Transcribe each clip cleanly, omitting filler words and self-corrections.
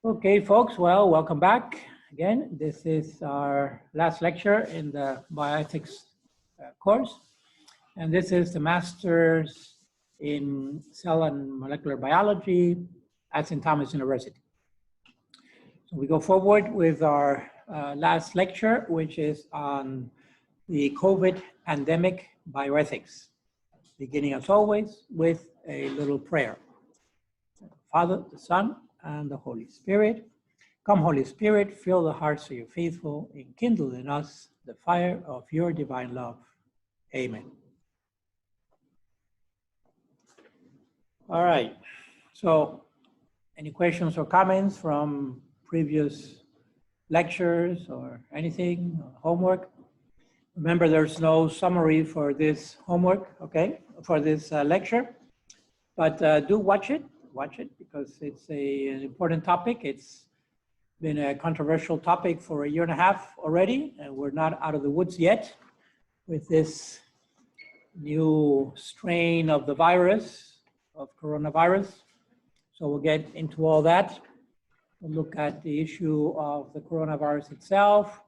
Okay, folks, well, welcome back again. This is our last lecture in the Bioethics course, and this is the Master's in Cell and Molecular Biology at St. Thomas University. So we go forward with our last lecture, which is on the COVID pandemic bioethics, beginning as always with a little prayer. Father, the Son, and the Holy Spirit. Come, Holy Spirit, fill the hearts of your faithful, and kindle in us the fire of your divine love. Amen. All right. So, any questions or comments from previous lectures or anything, homework? Remember, there's no summary for this homework, okay, for this lecture, but do watch it because it's an important topic. It's been a controversial topic for a year and a half already, and we're not out of the woods yet with this new strain of the virus, of coronavirus. So we'll get into all that. We'll look at the issue of the coronavirus itself,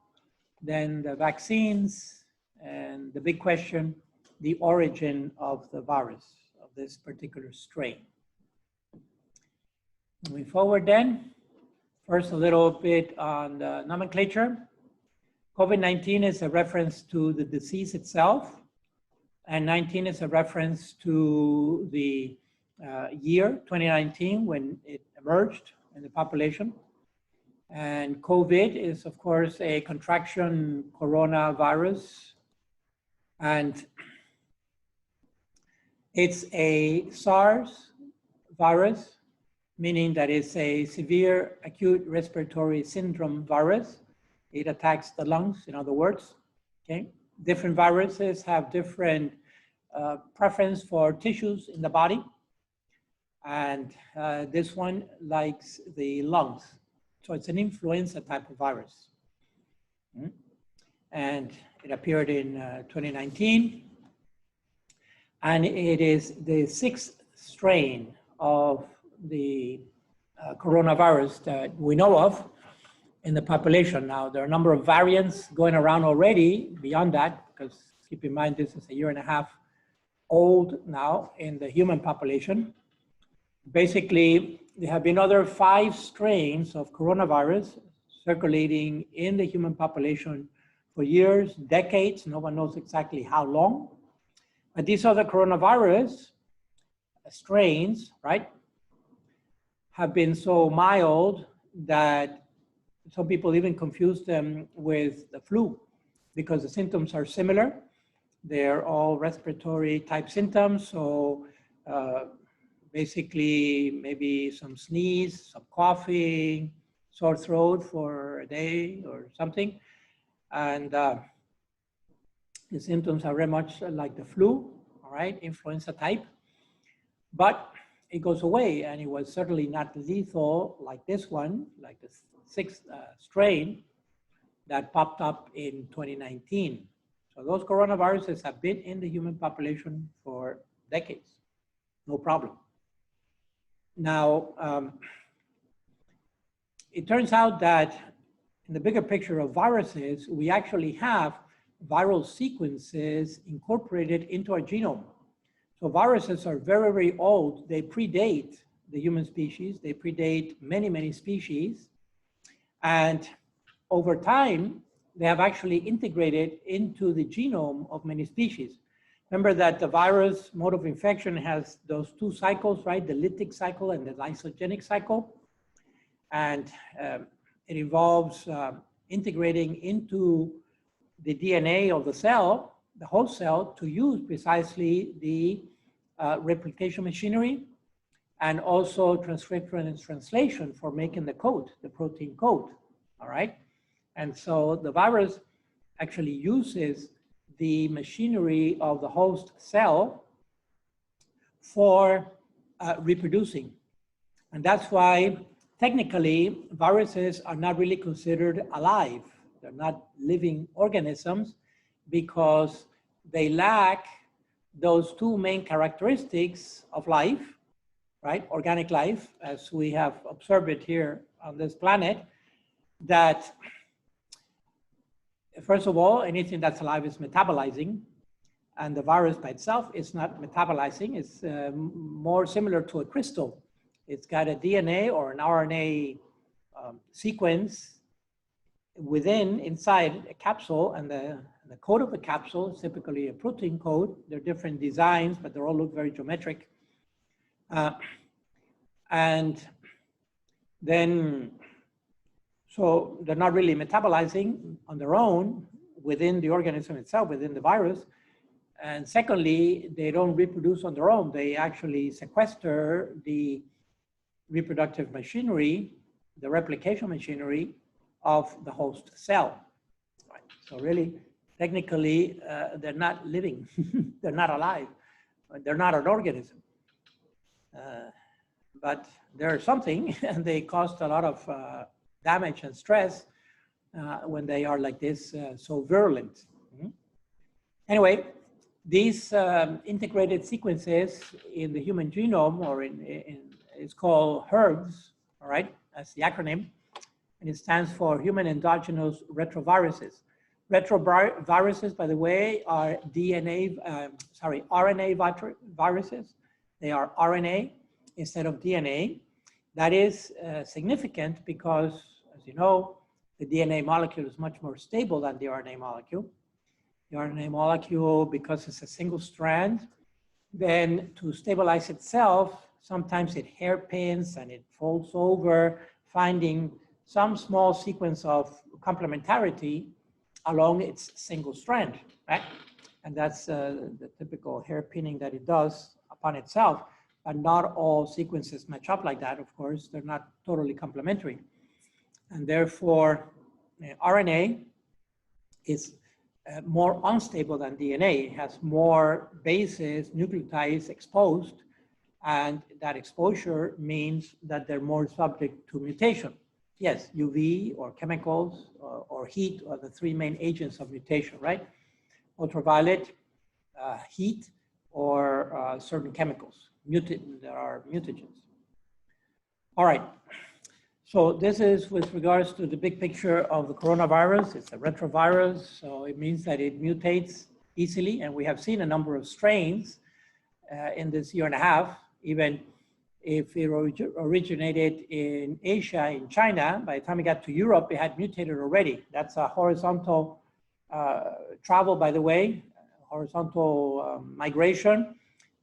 then the vaccines, and the big question, the origin of the virus, of this particular strain. Moving forward then, first a little bit on the nomenclature. COVID-19 is a reference to the disease itself, and 19 is a reference to the year 2019 when it emerged in the population. And COVID is, of course, a contraction coronavirus, and it's a SARS virus, meaning that it's a severe acute respiratory syndrome virus. It attacks the lungs, in other words, okay? Different viruses have different preference for tissues in the body. And this one likes the lungs. So it's an influenza type of virus. And it appeared in 2019. And it is the 6th strain of the coronavirus that we know of in the population. Now, there are a number of variants going around already beyond that, because keep in mind, this is a year and a half old now in the human population. Basically, there have been other 5 strains of coronavirus circulating in the human population for years, decades. No one knows exactly how long. But these other coronavirus strains, right, have been so mild that some people even confuse them with the flu because the symptoms are similar. They're all respiratory type symptoms. So basically maybe some sneeze, some coughing, sore throat for a day or something. And the symptoms are very much like the flu, all right, influenza type. But it goes away, and it was certainly not lethal like this one, like the 6th strain that popped up in 2019. So those coronaviruses have been in the human population for decades, no problem. Now, it turns out that in the bigger picture of viruses, we actually have viral sequences incorporated into our genome. So viruses are very, very old. They predate the human species. They predate many, many species. And over time, they have actually integrated into the genome of many species. Remember that the virus mode of infection has those 2 cycles, right? The lytic cycle and the lysogenic cycle. And it involves integrating into the DNA of the cell, the host cell, to use precisely the replication machinery and also transcription and translation for making the code, the protein code, all right? And so the virus actually uses the machinery of the host cell for reproducing. And that's why technically viruses are not really considered alive. They're not living organisms because they lack those 2 main characteristics of life, right? Organic life, as we have observed it here on this planet, that first of all, anything that's alive is metabolizing, and the virus by itself is not metabolizing. It's more similar to a crystal. It's got a DNA or an RNA sequence inside a capsule, and the code of the capsule is typically a protein code. They're different designs, but they all look very geometric. And then, so they're not really metabolizing on their own within the organism itself, within the virus. And secondly, they don't reproduce on their own. They actually sequester the reproductive machinery, the replication machinery of the host cell. Right. So really, technically, they're not living. They're not alive. They're not an organism. But they're something, and they cause a lot of damage and stress when they are like this, so virulent. Anyway, these integrated sequences in the human genome, or it's called HERVs, all right, that's the acronym, and it stands for human endogenous retroviruses. Retroviruses, by the way, are RNA viruses. They are RNA instead of DNA. That is significant because, as you know, the DNA molecule is much more stable than the RNA molecule. The RNA molecule, because it's a single strand, then to stabilize itself, sometimes it hairpins and it folds over, finding some small sequence of complementarity along its single strand, right? And that's the typical hairpinning that it does upon itself. But not all sequences match up like that, of course. They're not totally complementary. And therefore, RNA is more unstable than DNA. It has more bases, nucleotides exposed, and that exposure means that they're more subject to mutation. Yes, UV or chemicals or heat are the three main agents of mutation, right? Ultraviolet, heat, or certain chemicals. There are mutagens. All right. So this is with regards to the big picture of the coronavirus. It's a retrovirus, so it means that it mutates easily, and we have seen a number of strains in this year and a half. Even if it originated in Asia, in China, by the time it got to Europe, it had mutated already. That's a horizontal travel, by the way, horizontal migration,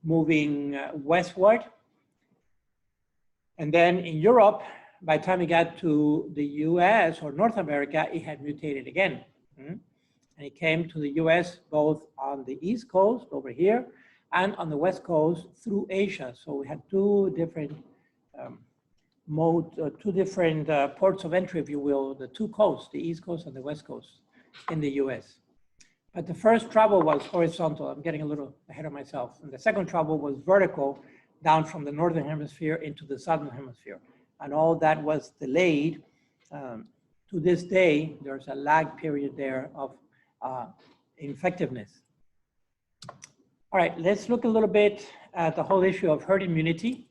moving westward. And then in Europe, by the time it got to the US or North America, it had mutated again. And it came to the US both on the East Coast over here and on the West Coast through Asia. So we had two different ports of entry, if you will, the two coasts, the East Coast and the West Coast in the US. But the first travel was horizontal. I'm getting a little ahead of myself. And the second travel was vertical, down from the Northern Hemisphere into the Southern Hemisphere. And all that was delayed. To this day, there's a lag period there of infectiveness. All right, let's look a little bit at the whole issue of herd immunity,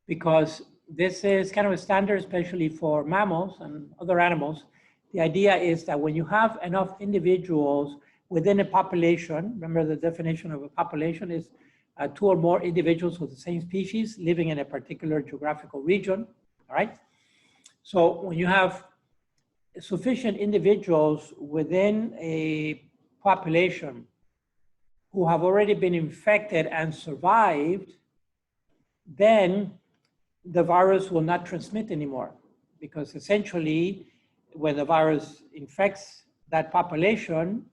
because this is kind of a standard, especially for mammals and other animals. The idea is that when you have enough individuals within a population, remember the definition of a population is two or more individuals with the same species living in a particular geographical region, all right? So when you have sufficient individuals within a population who have already been infected and survived, then the virus will not transmit anymore, because essentially when the virus infects that population,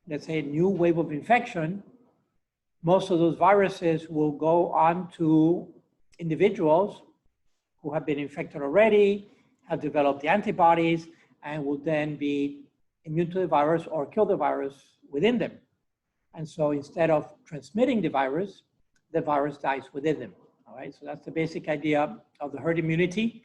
let's say a new wave of infection, most of those viruses will go on to individuals who have been infected already, have developed the antibodies, and will then be immune to the virus or kill the virus within them. And so instead of transmitting the virus dies within them. All right, so that's the basic idea of the herd immunity.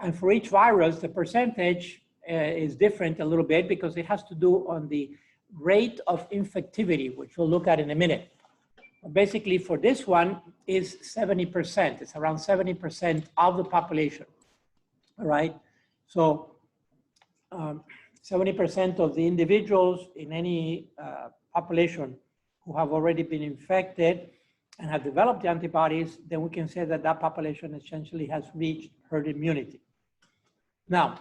And for each virus, the percentage is different a little bit because it has to do on the rate of infectivity, which we'll look at in a minute. Basically for this one is 70%. It's around 70% of the population, all right? So 70% of the individuals in any population who have already been infected and have developed the antibodies, then we can say that that population essentially has reached herd immunity. Now,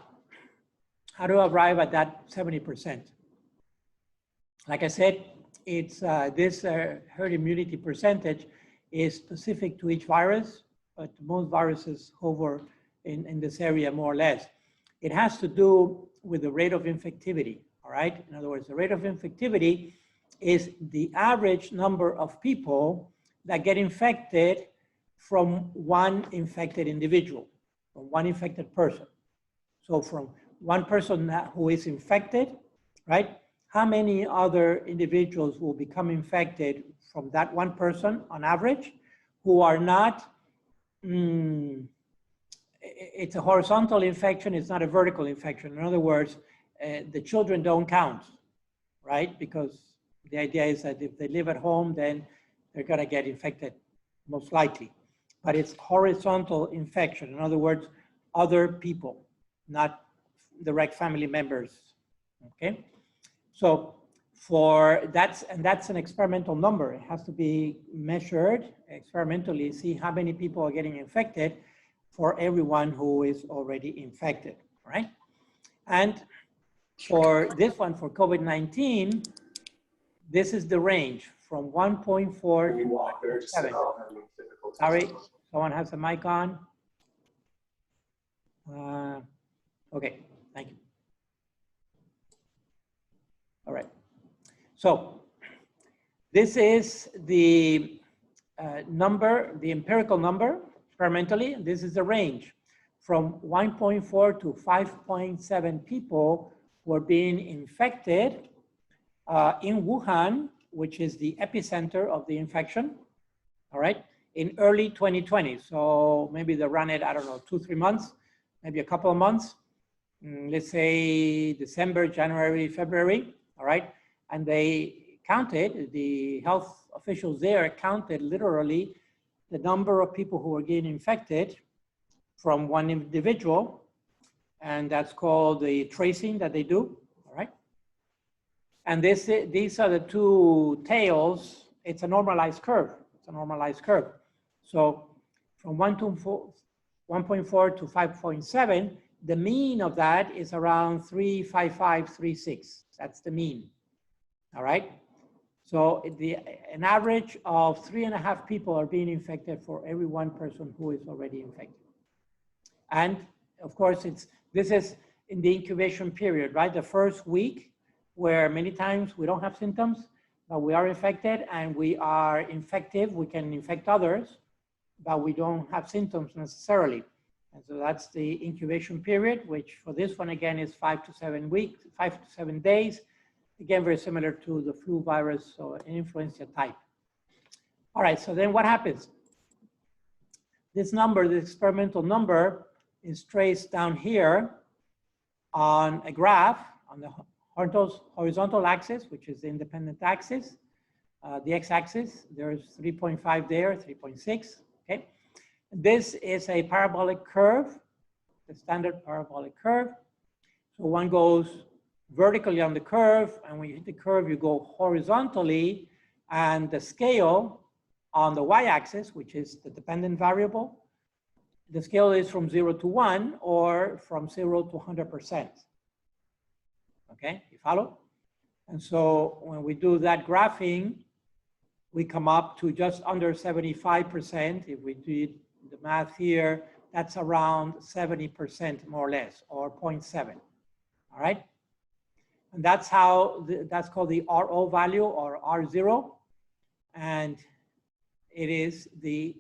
how to arrive at that 70%? Like I said, it's this herd immunity percentage is specific to each virus, but most viruses hover in this area more or less. It has to do with the rate of infectivity, all right? In other words, the rate of infectivity is the average number of people that get infected from one infected individual, from one infected person. So from one person who is infected, right? How many other individuals will become infected from that one person on average who are not, it's a horizontal infection, it's not a vertical infection. In other words, the children don't count, right? Because the idea is that if they live at home, then they're gonna get infected, most likely. But it's horizontal infection. In other words, other people, not direct family members, okay? So that's an experimental number. It has to be measured experimentally, see how many people are getting infected for everyone who is already infected, right? And for this one, for COVID-19, this is the range from 1.4 to 7. Sorry, someone has the mic on. Okay, thank you. All right. So this is the number, the empirical number, experimentally. This is the range from 1.4 to 5.7 people who are being infected in Wuhan, which is the epicenter of the infection, all right, in early 2020. So maybe they run it, I don't know, 2-3 months, maybe a couple of months. Let's say December, January, February, all right? And they counted, the health officials there counted literally the number of people who were getting infected from one individual, and that's called the tracing that they do, all right? And these are the two tails. It's a normalized curve. It's a normalized curve. So from 1.4 to 5.7, the mean of that is around 3.55, 3.6. That's the mean, all right? So an average of 3.5 people are being infected for every one person who is already infected. And of course, this is in the incubation period, right? The first week, where many times we don't have symptoms, but we are infected and we are infective. We can infect others, but we don't have symptoms necessarily. And so that's the incubation period, which for this one, again, is 5 to 7 weeks, 5 to 7 days. Again, very similar to the flu virus or an influenza type. All right, so then what happens? This number, the experimental number, is traced down here on a graph on the horizontal axis, which is the independent axis, the x-axis. There's 3.5 there, 3.6, okay? This is a parabolic curve, the standard parabolic curve. So one goes vertically on the curve, and when you hit the curve, you go horizontally, and the scale on the y-axis, which is the dependent variable, the scale is from 0 to 1 or from 0 to 100%. Okay, you follow? And so when we do that graphing, we come up to just under 75%. If we did the math here, that's around 70% more or less, or 0.7. All right? And that's how, that's called the RO value, or R0. And it is the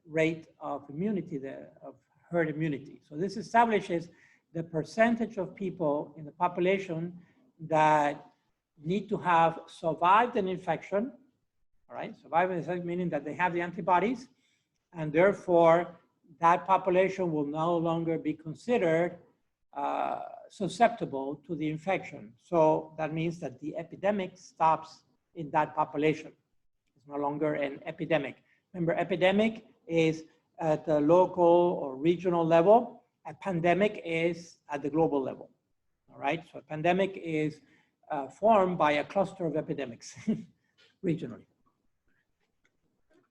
rate of immunity, of herd immunity. So this establishes the percentage of people in the population that need to have survived an infection, all right? Survived an infection meaning that they have the antibodies, and therefore that population will no longer be considered susceptible to the infection. So that means that the epidemic stops in that population. It's no longer an epidemic. Remember, epidemic is at the local or regional level. A pandemic is at the global level. All right, so a pandemic is formed by a cluster of epidemics regionally.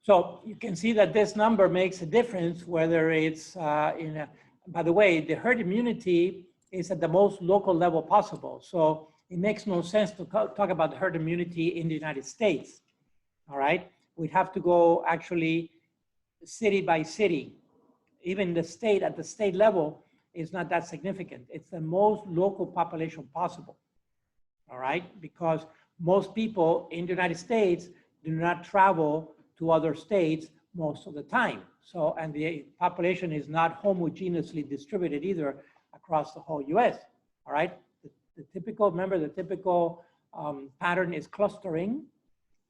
So you can see that this number makes a difference whether it's by the way, the herd immunity is at the most local level possible. So it makes no sense to talk about herd immunity in the United States. All right, we'd have to go actually city by city. Even the state, at the state level, is not that significant. It's the most local population possible. All right, because most people in the United States do not travel to other states most of the time. So, and the population is not homogeneously distributed either across the whole US. All right, the typical, remember the typical pattern is clustering.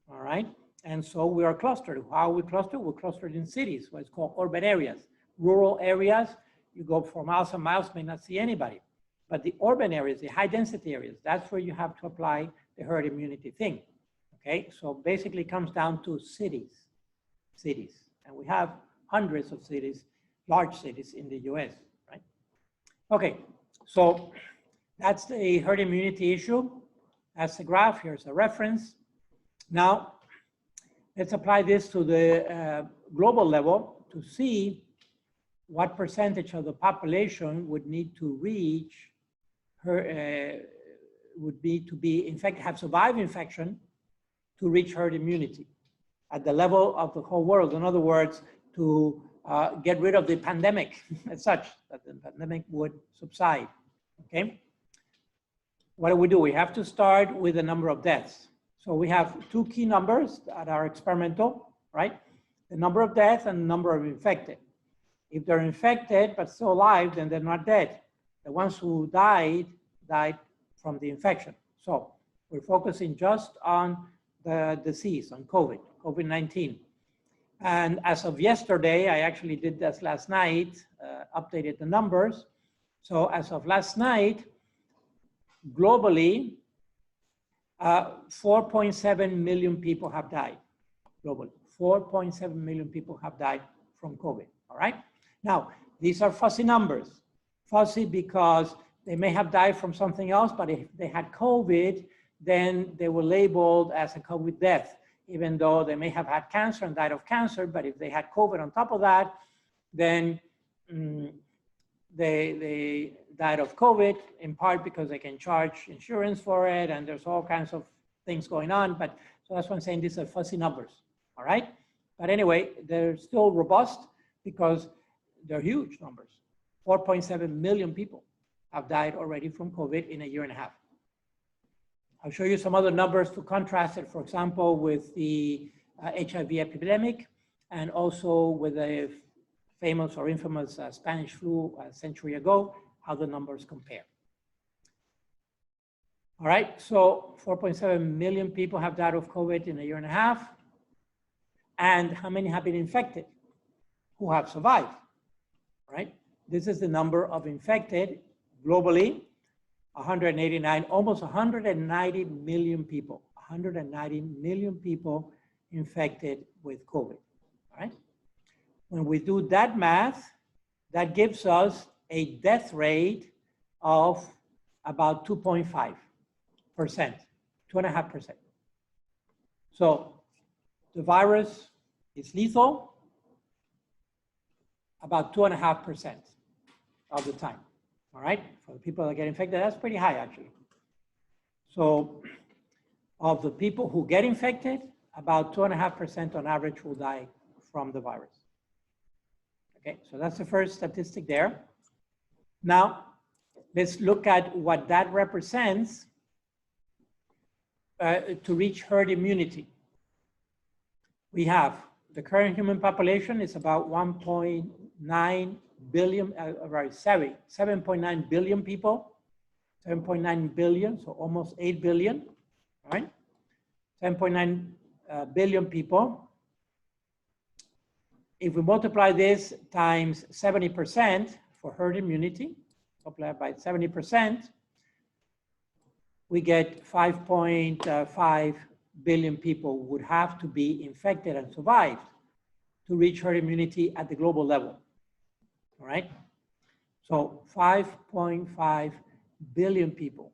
All right, and so we are clustered. How are we clustered? We're clustered in cities, what is called urban areas. Rural areas, you go for miles and miles, may not see anybody. But the urban areas, the high density areas, that's where you have to apply the herd immunity thing. Okay, so basically it comes down to cities. And we have hundreds of cities, large cities in the US, right? Okay, so that's the herd immunity issue. That's the graph, here's a reference. Now, let's apply this to the global level to see what percentage of the population would need to reach would be to be, in fact, have survived infection to reach herd immunity at the level of the whole world. In other words, to get rid of the pandemic as such, that the pandemic would subside, okay? What do? We have to start with the number of deaths. So we have two key numbers that are experimental, right? The number of deaths and the number of infected. If they're infected but still alive, then they're not dead. The ones who died from the infection. So we're focusing just on the disease, on COVID-19. And as of yesterday, I actually did this last night, updated the numbers. So as of last night, globally, 4.7 million people have died globally. 4.7 million people have died from COVID, all right? Now, these are fuzzy numbers. Fuzzy because they may have died from something else, but if they had COVID, then they were labeled as a COVID death, even though they may have had cancer and died of cancer, but if they had COVID on top of that, then they died of COVID, in part because they can charge insurance for it, and there's all kinds of things going on, but so that's why I'm saying these are fuzzy numbers, all right? But anyway, they're still robust because they're huge numbers. 4.7 million people have died already from COVID in a year and a half. I'll show you some other numbers to contrast it, for example, with the HIV epidemic and also with the famous or infamous Spanish flu a century ago, how the numbers compare. All right, so 4.7 million people have died of COVID in a year and a half. And how many have been infected who have survived, right? This is the number of infected globally, 189, almost 190 million people, 190 million people infected with COVID, all right? When we do that math, that gives us a death rate of about 2.5%, 2.5%. So the virus is lethal about 2.5% of the time. All right, for the people that get infected, that's pretty high actually. So of the people who get infected, about 2.5% on average will die from the virus. Okay, so that's the first statistic there. Now, let's look at what that represents to reach herd immunity. We have the current human population is about 1.9 billion, 7.9 billion people, 7.9 billion, so almost 8 billion, right? 7.9 billion people. If we multiply this times 70% for herd immunity, multiply by 70%, we get 5.5 billion people would have to be infected and survived to reach herd immunity at the global level. All right? So 5.5 billion people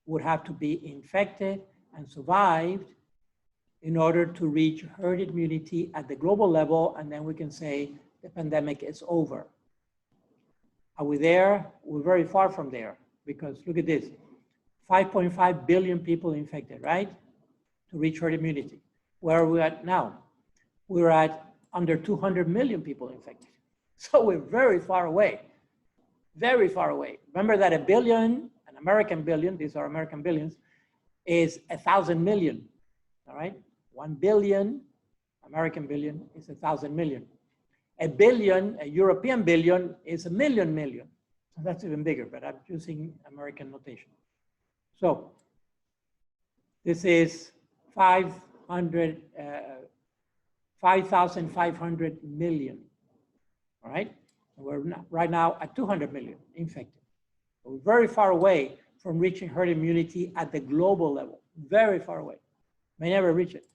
would have to be infected and survived in order to reach herd immunity at the global level, and then we can say the pandemic is over. Are we there? We're very far from there, because look at this, 5.5 billion people infected, right? To reach herd immunity. Where are we at now? We're at under 200 million people infected. So we're very far away, very far away. Remember that a billion, an American billion, these are American billions, is 1,000 million, all right? 1 billion, American billion, is 1,000 million. A billion, a European billion, is 1,000,000 million. So that's even bigger, but I'm using American notation. So this is 5,500 million, all right? And we're right now at 200 million infected. So we're very far away from reaching herd immunity at the global level, very far away. May never reach it.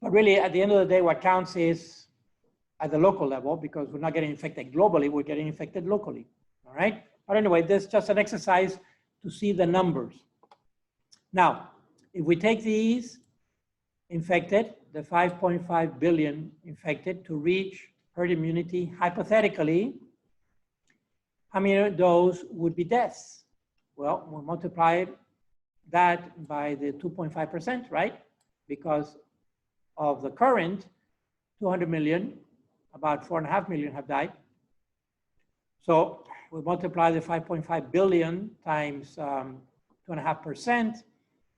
But really, at the end of the day, what counts is at the local level, because we're not getting infected globally, we're getting infected locally, all right? But anyway, this is just an exercise to see the numbers. Now, if we take these infected, the 5.5 billion infected, to reach herd immunity, hypothetically, how many of those would be deaths? Well, we'll multiply that by the 2.5%, right? Because of the current 200 million, about 4.5 million have died. So we multiply the 5.5 billion times 2.5%,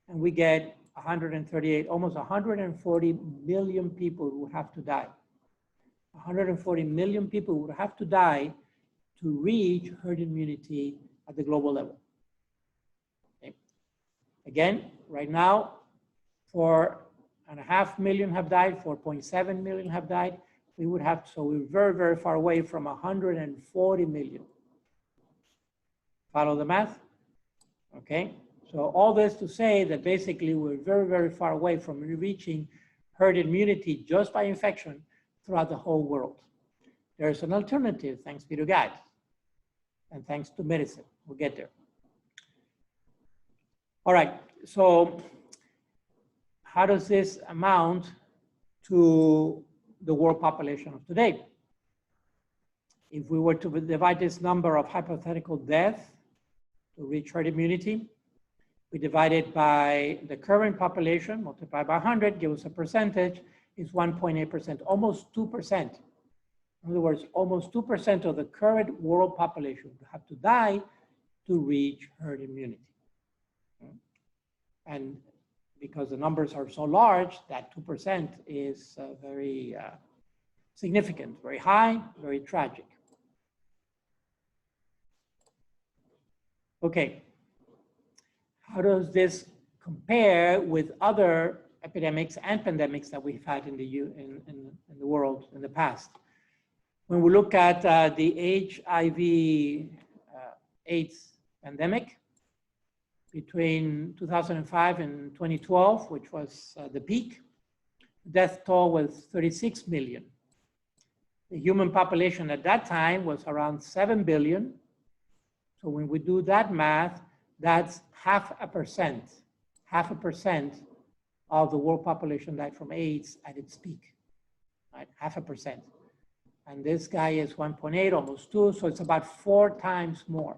and we get 138, almost 140 million people who have to die. 140 million people would have to die to reach herd immunity at the global level. Okay. Again, right now, 4.5 million have died, 4.7 million have died. We would have, so we're very, very far away from 140 million. Follow the math? Okay. So all this to say that basically we're very, very far away from reaching herd immunity just by infection throughout the whole world. There's an alternative, thanks be to God, and thanks to medicine. We'll get there. All right, so how does this amount to the world population of today? If we were to divide this number of hypothetical deaths to reach herd immunity, we divide it by the current population, multiply by 100, give us a percentage, is 1.8%, almost 2%. In other words, almost 2% of the current world population have to die to reach herd immunity. And because the numbers are so large, that 2% is very significant, very high, very tragic. Okay, how does this compare with other epidemics and pandemics that we've had in the world in the past? When we look at the HIV AIDS pandemic between 2005 and 2012, which was the peak, death toll was 36 million. The human population at that time was around 7 billion. So when we do that math, that's 0.5% of the world population died from AIDS at its peak, right? 0.5%. And this guy is 1.8, almost 2, so it's about 4 times more.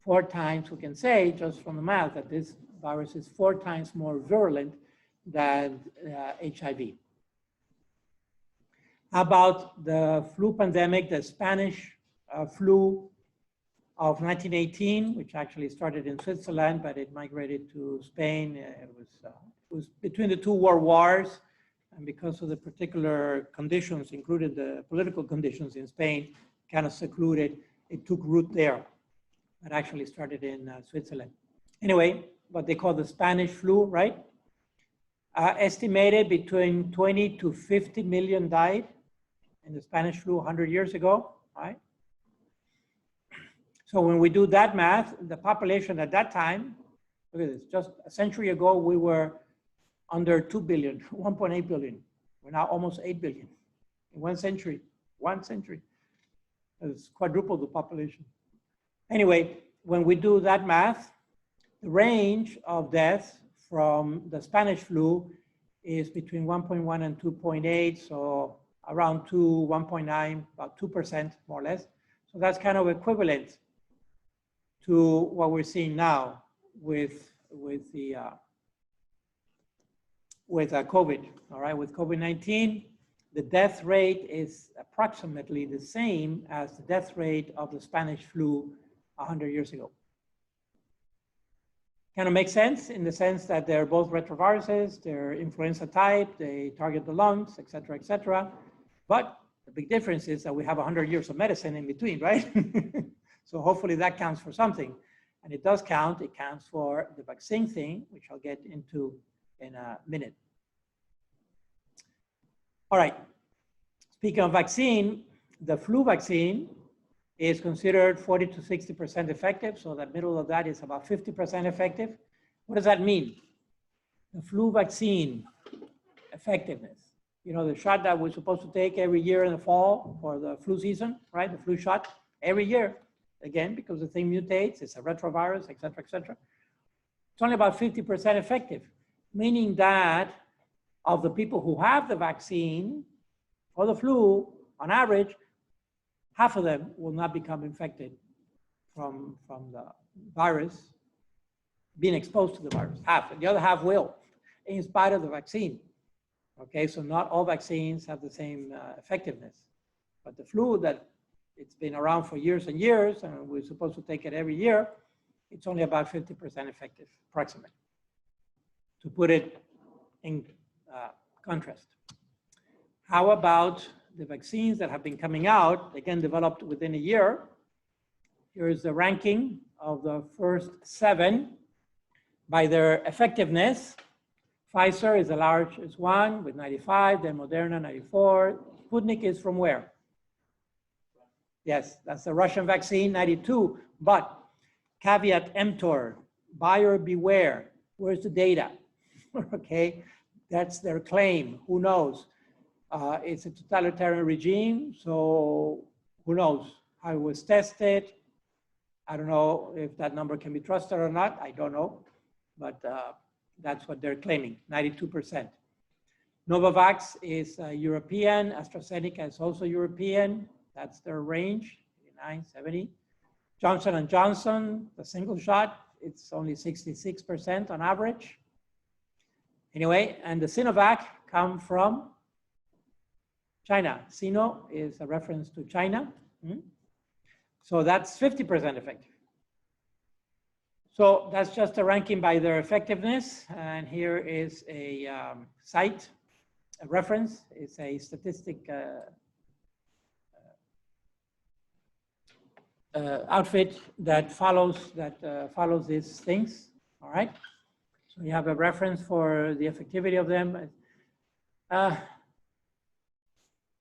4 times, we can say, just from the math, that this virus is 4 times more virulent than HIV. How about the flu pandemic, the Spanish flu of 1918, which actually started in Switzerland, but it migrated to Spain. It was between the 2 world wars, and because of the particular conditions, including the political conditions in Spain, kind of secluded, it took root there. It actually started in Switzerland. Anyway, what they call the Spanish flu, right? Estimated between 20 to 50 million died in the Spanish flu 100 years ago, right? So when we do that math, the population at that time Look at this. Just a century ago, we were under 2 billion, 1.8 billion. We're now almost 8 billion in 1 century. 1 century. It's quadrupled the population. Anyway, when we do that math, the range of deaths from the Spanish flu is between 1.1 and 2.8, so around 2, 1.9, about 2% more or less. So that's kind of equivalent to what we're seeing now with COVID. All right, with COVID-19, the death rate is approximately the same as the death rate of the Spanish flu 100 years ago. Kind of makes sense in the sense that they're both retroviruses, they're influenza type, they target the lungs, et cetera, but the big difference is that we have 100 years of medicine in between, right? So hopefully that counts for something. And it does count, it counts for the vaccine thing, which I'll get into in a minute. All right, speaking of vaccine, the flu vaccine is considered 40 to 60% effective. So the middle of that is about 50% effective. What does that mean? The flu vaccine effectiveness. You know, the shot that we're supposed to take every year in the fall for the flu season, right? The flu shot every year, again, because the thing mutates, it's a retrovirus, et cetera, et cetera. It's only about 50% effective, meaning that of the people who have the vaccine for the flu, on average, half of them will not become infected from the virus, being exposed to the virus, half. The other half will, in spite of the vaccine. Okay, so not all vaccines have the same effectiveness. But the flu that it's been around for years and years, and we're supposed to take it every year, it's only about 50% effective, approximately, to put it in contrast. How about the vaccines that have been coming out, again, developed within a year? Here is the ranking of the first 7 by their effectiveness. Pfizer is the largest one with 95, then Moderna 94. Sputnik is from where? Yes, that's the Russian vaccine, 92. But caveat emptor, buyer beware. Where's the data? Okay, that's their claim. Who knows? It's a totalitarian regime, so who knows how it was tested. I don't know if that number can be trusted or not. I don't know, but that's what they're claiming, 92%. Novavax is European. AstraZeneca is also European. That's their range, 89, 70. Johnson & Johnson, the single shot, it's only 66% on average. Anyway, and the Sinovac come from China. Sino is a reference to China. So that's 50% effective. So that's just a ranking by their effectiveness. And here is a site, a reference. It's a statistic outfit that follows these things. All right. So you have a reference for the effectivity of them.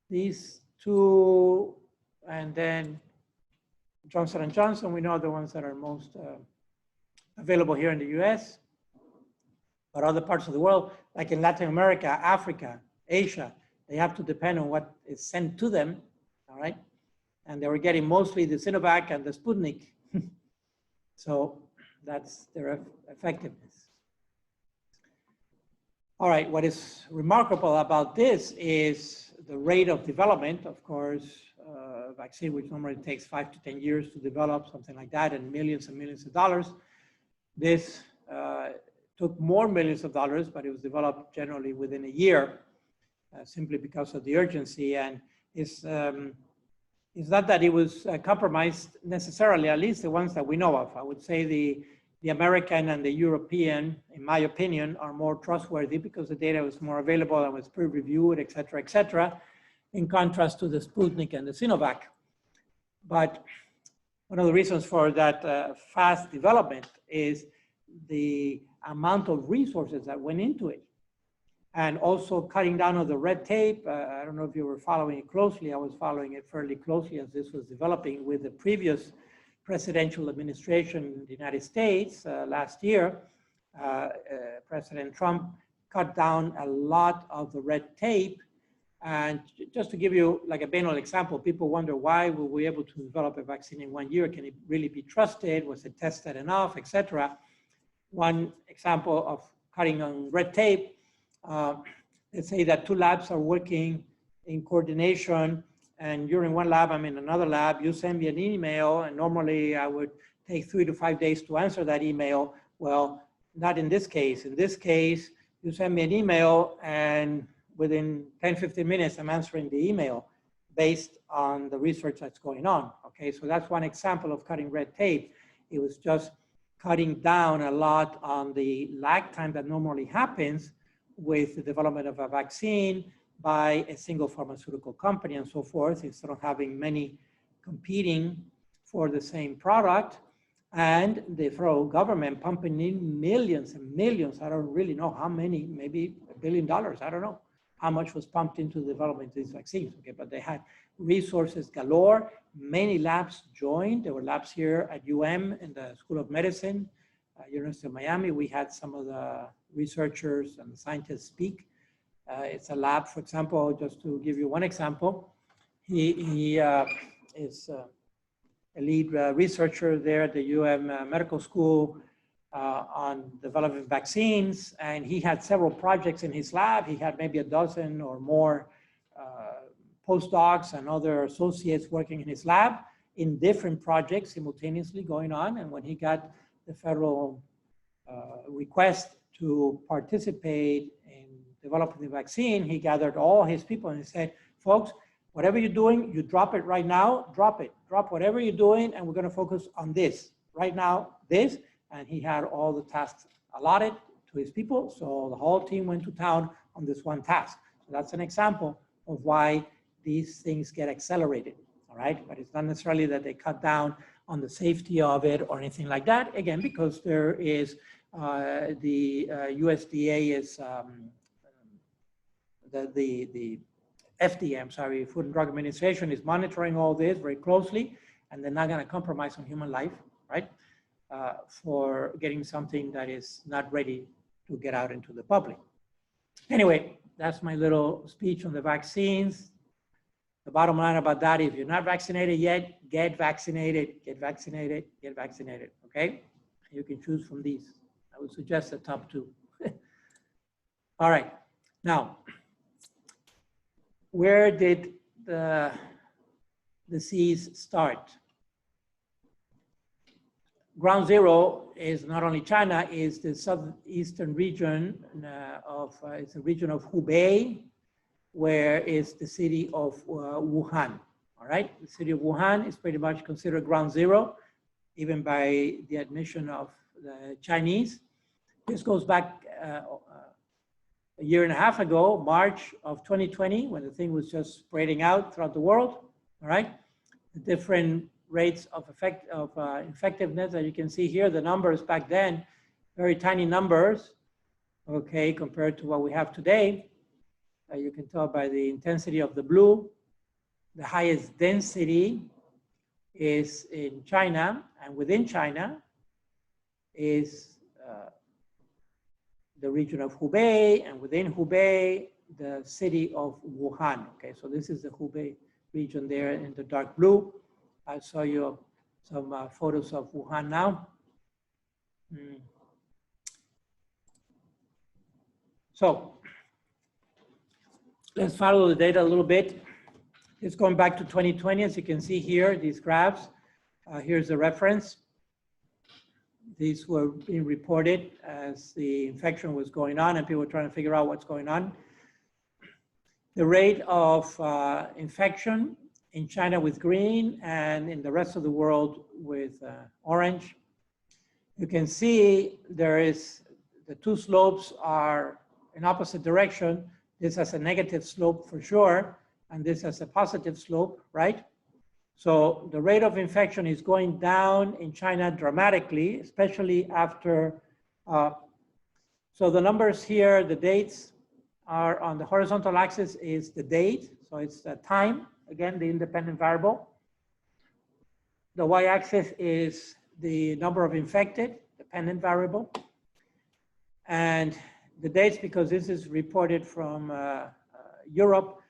These two, and then Johnson & Johnson, we know the ones that are most available here in the US, but other parts of the world, like in Latin America, Africa, Asia, they have to depend on what is sent to them, all right? And they were getting mostly the Sinovac and the Sputnik. So that's their effectiveness. All right, what is remarkable about this is the rate of development. Of course, vaccine, which normally takes 5 to 10 years to develop, something like that, and millions of dollars. This took more millions of dollars, but it was developed generally within a year, simply because of the urgency. And it's not that it was compromised necessarily, at least the ones that we know of. I would say the American and the European, in my opinion, are more trustworthy because the data was more available and was peer-reviewed, et cetera, in contrast to the Sputnik and the Sinovac. But one of the reasons for that fast development is the amount of resources that went into it. And also cutting down on the red tape. I don't know if you were following it closely. I was following it fairly closely as this was developing with the previous presidential administration in the United States last year. President Trump cut down a lot of the red tape. And just to give you like a banal example, people wonder why were we able to develop a vaccine in 1 year? Can it really be trusted? Was it tested enough, etc.? One example of cutting on red tape, let's say that two labs are working in coordination and you're in one lab, I'm in another lab, you send me an email and normally I would take 3 to 5 days to answer that email. Well, not in this case. In this case, you send me an email and within 10, 15 minutes, I'm answering the email based on the research that's going on. Okay, so that's one example of cutting red tape. It was just cutting down a lot on the lag time that normally happens with the development of a vaccine by a single pharmaceutical company and so forth, instead of having many competing for the same product. And the federal government pumping in millions and millions, I don't really know how many, maybe $1 billion, I don't know how much was pumped into the development of these vaccines, okay? But they had resources galore. Many labs joined. There were labs here at UM in the School of Medicine, University of Miami. We had some of the researchers and the scientists speak. It's a lab, for example, just to give you one example. He is a lead researcher there at the UM Medical School on developing vaccines, and he had several projects in his lab. He had maybe a dozen or more postdocs and other associates working in his lab in different projects simultaneously going on. And when he got the federal request to participate in developing the vaccine, he gathered all his people and he said, folks, whatever you're doing, you drop it right now, drop it. Drop whatever you're doing, and we're going to focus on this. Right now, this. And he had all the tasks allotted to his people. So the whole team went to town on this one task. So that's an example of why these things get accelerated, all right? But it's not necessarily that they cut down on the safety of it or anything like that. Again, because there is the USDA is, the FDA, I'm sorry, Food and Drug Administration is monitoring all this very closely, and they're not going to compromise on human life, right? For getting something that is not ready to get out into the public. Anyway, that's my little speech on the vaccines. The bottom line about that, if you're not vaccinated yet, get vaccinated, get vaccinated, get vaccinated, okay? You can choose from these. I would suggest the top 2. All right, now, where did the disease start? Ground zero is not only China, is the southeastern region it's a region of Hubei, where is the city of Wuhan, all right? The city of Wuhan is pretty much considered ground zero, even by the admission of the Chinese. This goes back a year and a half ago, March of 2020, when the thing was just spreading out throughout the world, all right? The different rates of effectiveness that you can see here, the numbers back then, very tiny numbers, okay, compared to what we have today. You can tell by the intensity of the blue. The highest density is in China, and within China is the region of Hubei, and within Hubei, the city of Wuhan. Okay, so this is the Hubei region there in the dark blue. I'll show you some photos of Wuhan now. So let's follow the data a little bit. It's going back to 2020, as you can see here, these graphs. Here's the reference. These were being reported as the infection was going on and people were trying to figure out what's going on. The rate of infection in China with green and in the rest of the world with orange. You can see there is, the two slopes are in opposite direction. This has a negative slope for sure, and this has a positive slope, right? So the rate of infection is going down in China dramatically, especially after, so the numbers here, the dates are on the horizontal axis is the date, so it's the time, again, the independent variable. The y-axis is the number of infected, dependent variable. And the dates, because this is reported from Europe,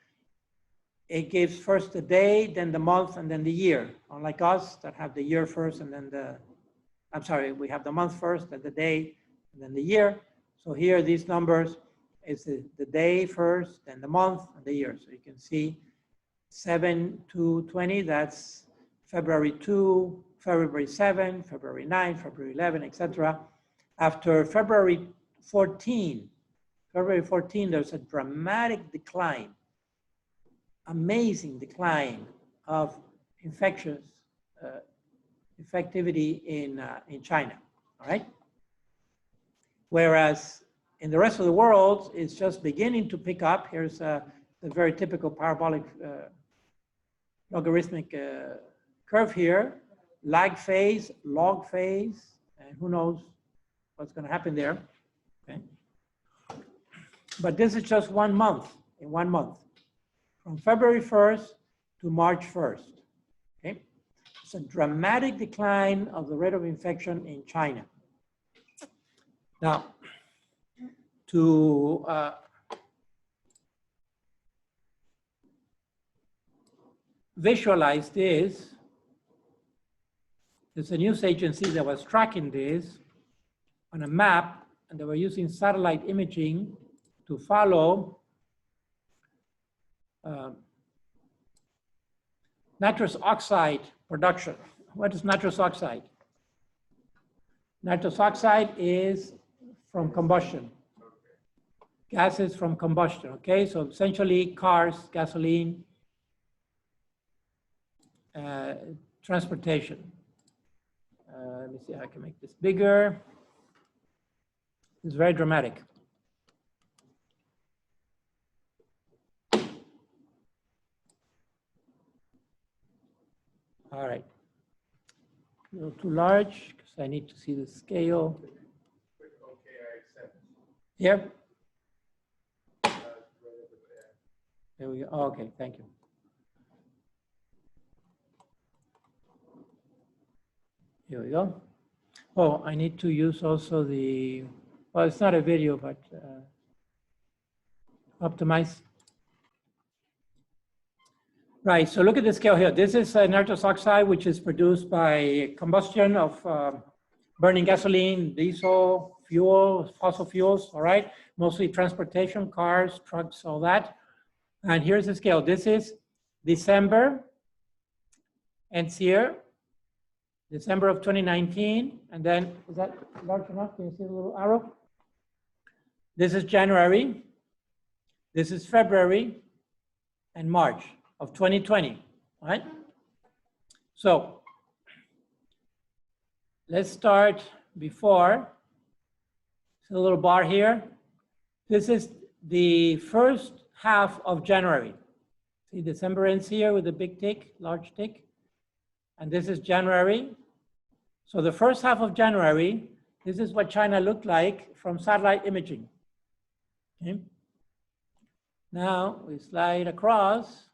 it gives first the day, then the month, and then the year. Unlike us that have the year first and then I'm sorry, we have the month first, then the day, and then the year. So here, these numbers is the day first, then the month, and the year. So you can see 7 to 20, that's February 2, February 7, February 9, February 11, etc. After February 14, there's a dramatic decline, amazing decline of infectious effectivity in China, all right? Whereas in the rest of the world, it's just beginning to pick up. Here's the very typical parabolic logarithmic curve here, lag phase, log phase, and who knows what's going to happen there, okay? But this is just 1 month, in 1 month, from February 1st to March 1st, okay? It's a dramatic decline of the rate of infection in China. Now, to visualize this, there's a news agency that was tracking this on a map, and they were using satellite imaging to follow nitrous oxide production. What is nitrous oxide? Nitrous oxide is from combustion. Gases from combustion, okay? So essentially cars, gasoline, transportation. Let me see how I can make this bigger. It's very dramatic. All right. A little too large because I need to see the scale. Okay, I accept. Yep. There we go. Oh, okay, thank you. Here we go. Oh, I need to use also the, well, it's not a video, but optimize. Right, so look at the scale here. This is nitrous oxide, which is produced by combustion of burning gasoline, diesel, fuel, fossil fuels, all right? Mostly transportation, cars, trucks, all that. And here's the scale. This is December, ends here, December of 2019. And then, is that large enough? Can you see the little arrow? This is January. This is February and March of 2020, all right? So let's start before. So a little bar here. This is the first half of January. See, December ends here with a big tick, large tick. And this is January. So the first half of January, this is what China looked like from satellite imaging. Okay. Now we slide across.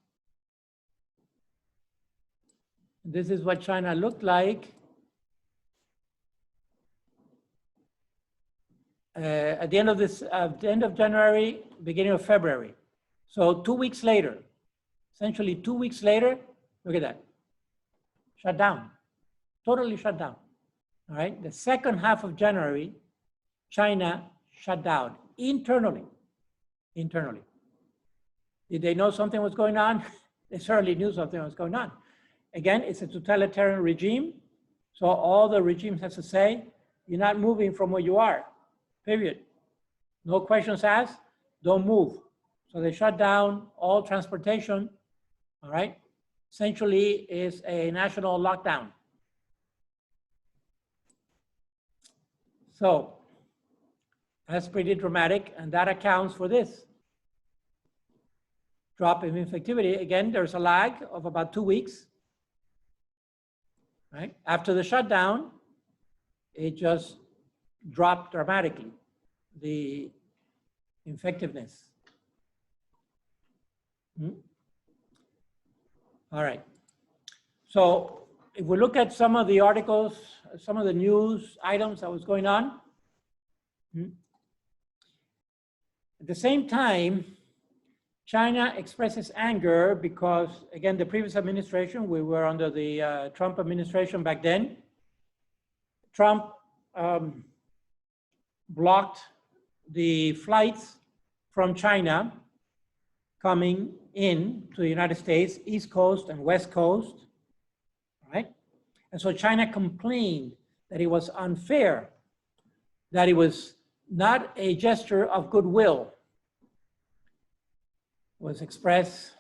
This is what China looked like at the end of this, the end of January, beginning of February. So 2 weeks later, essentially 2 weeks later, look at that, shut down, totally shut down. All right, the second half of January, China shut down internally. Did they know something was going on? They certainly knew something was going on. Again, it's a totalitarian regime. So all the regime has to say, you're not moving from where you are, period. No questions asked, don't move. So they shut down all transportation, all right? Essentially is a national lockdown. So that's pretty dramatic, and that accounts for this drop in infectivity. Again, there's a lag of about 2 weeks. Right? After the shutdown, it just dropped dramatically, the effectiveness. All right. So if we look at some of the articles, some of the news items that was going on, At the same time, China expresses anger because, again, the previous administration, we were under the Trump administration back then. Trump blocked the flights from China coming in to the United States, East Coast and West Coast, right? And so China complained that it was unfair, that it was not a gesture of goodwill, was expressed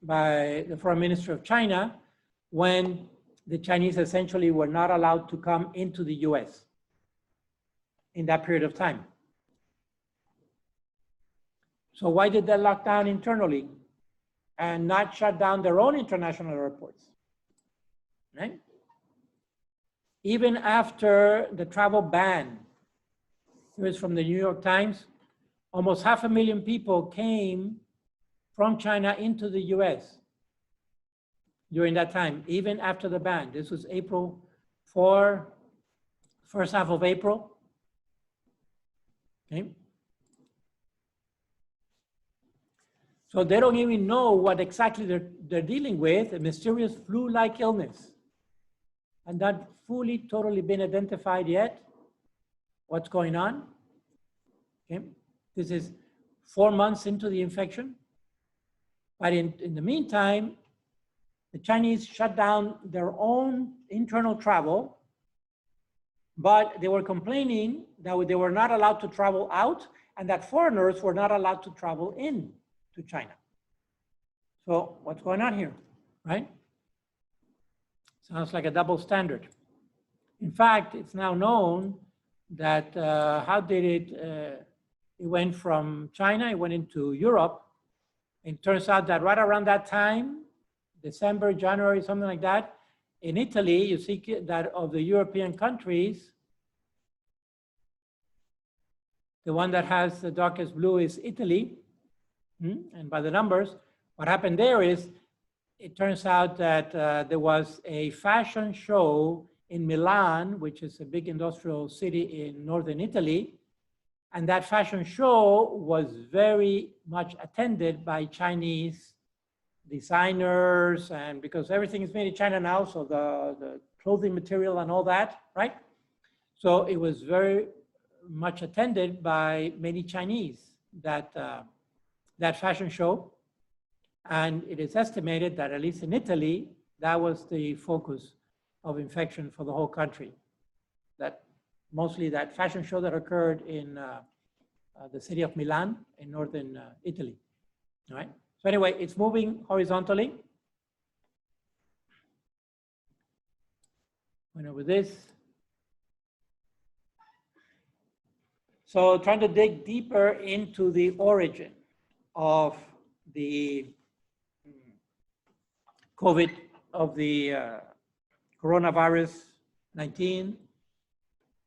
by the foreign minister of China when the Chinese essentially were not allowed to come into the US in that period of time. So why did they lock down internally and not shut down their own international airports, right? Even after the travel ban, it was from the New York Times, almost 500,000 people came from China into the US during that time, even after the ban. This was April 4, first half of April. Okay. So they don't even know what exactly they're dealing with, a mysterious flu-like illness. And not fully, totally been identified yet what's going on. Okay. This is 4 months into the infection. But in the meantime, the Chinese shut down their own internal travel, but they were complaining that they were not allowed to travel out and that foreigners were not allowed to travel in to China. So what's going on here, right? Sounds like a double standard. In fact, it's now known that how did it went from China, it went into Europe. It turns out that right around that time, December, January, something like that, in Italy, you see that of the European countries, the one that has the darkest blue is Italy. And by the numbers, what happened there is, it turns out that there was a fashion show in Milan, which is a big industrial city in northern Italy. And that fashion show was very much attended by Chinese designers, and because everything is made in China now, so the clothing material and all that, right? So it was very much attended by many Chinese, that fashion show. And it is estimated that at least in Italy, that was the focus of infection for the whole country. That mostly that fashion show that occurred in the city of Milan in northern Italy, all right? So anyway, it's moving horizontally. Went over this. So trying to dig deeper into the origin of the COVID, of the coronavirus 19,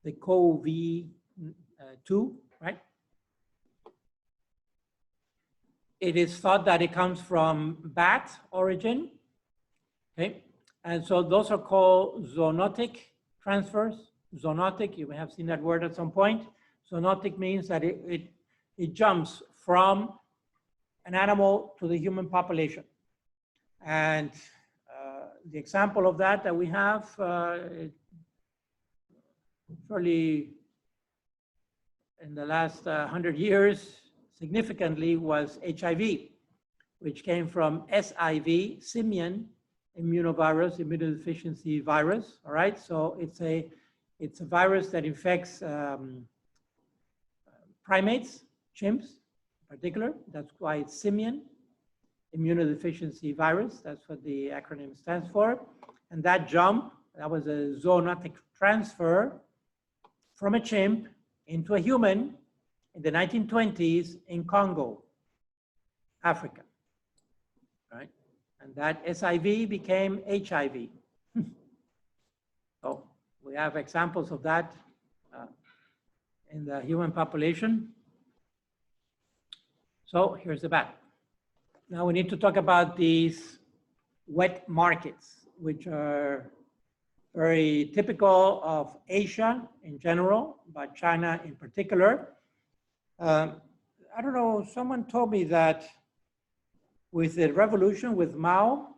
the CoV-2, right? It is thought that it comes from bat origin, okay? And so those are called zoonotic transfers. Zoonotic, you may have seen that word at some point. Zoonotic means that it jumps from an animal to the human population. And the example of that we have fairly in the last 100 years, significantly, was HIV, which came from SIV, simian immunovirus, immunodeficiency virus. All right, so it's a virus that infects primates, chimps in particular. That's why it's simian immunodeficiency virus. That's what the acronym stands for. And that jump, that was a zoonotic transfer from a chimp into a human in the 1920s in Congo, Africa, right? And that SIV became HIV. So we have examples of that in the human population. So here's the bat. Now we need to talk about these wet markets, which are very typical of Asia in general, but China in particular. I don't know, someone told me that with the revolution with Mao,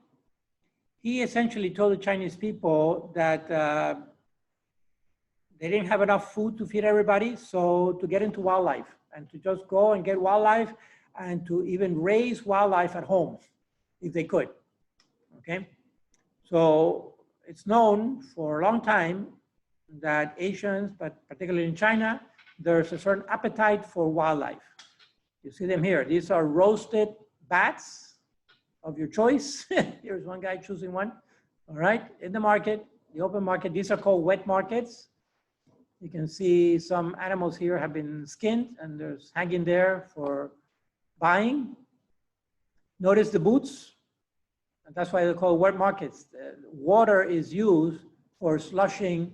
he essentially told the Chinese people that they didn't have enough food to feed everybody, so to get into wildlife and to just go and get wildlife and to even raise wildlife at home if they could, okay? So it's known for a long time that Asians, but particularly in China, there's a certain appetite for wildlife. You see them here. These are roasted bats of your choice. Here's one guy choosing one. All right, in the market, the open market. These are called wet markets. You can see some animals here have been skinned and there's hanging there for buying. Notice the boots. And that's why they're called wet markets. Water is used for slushing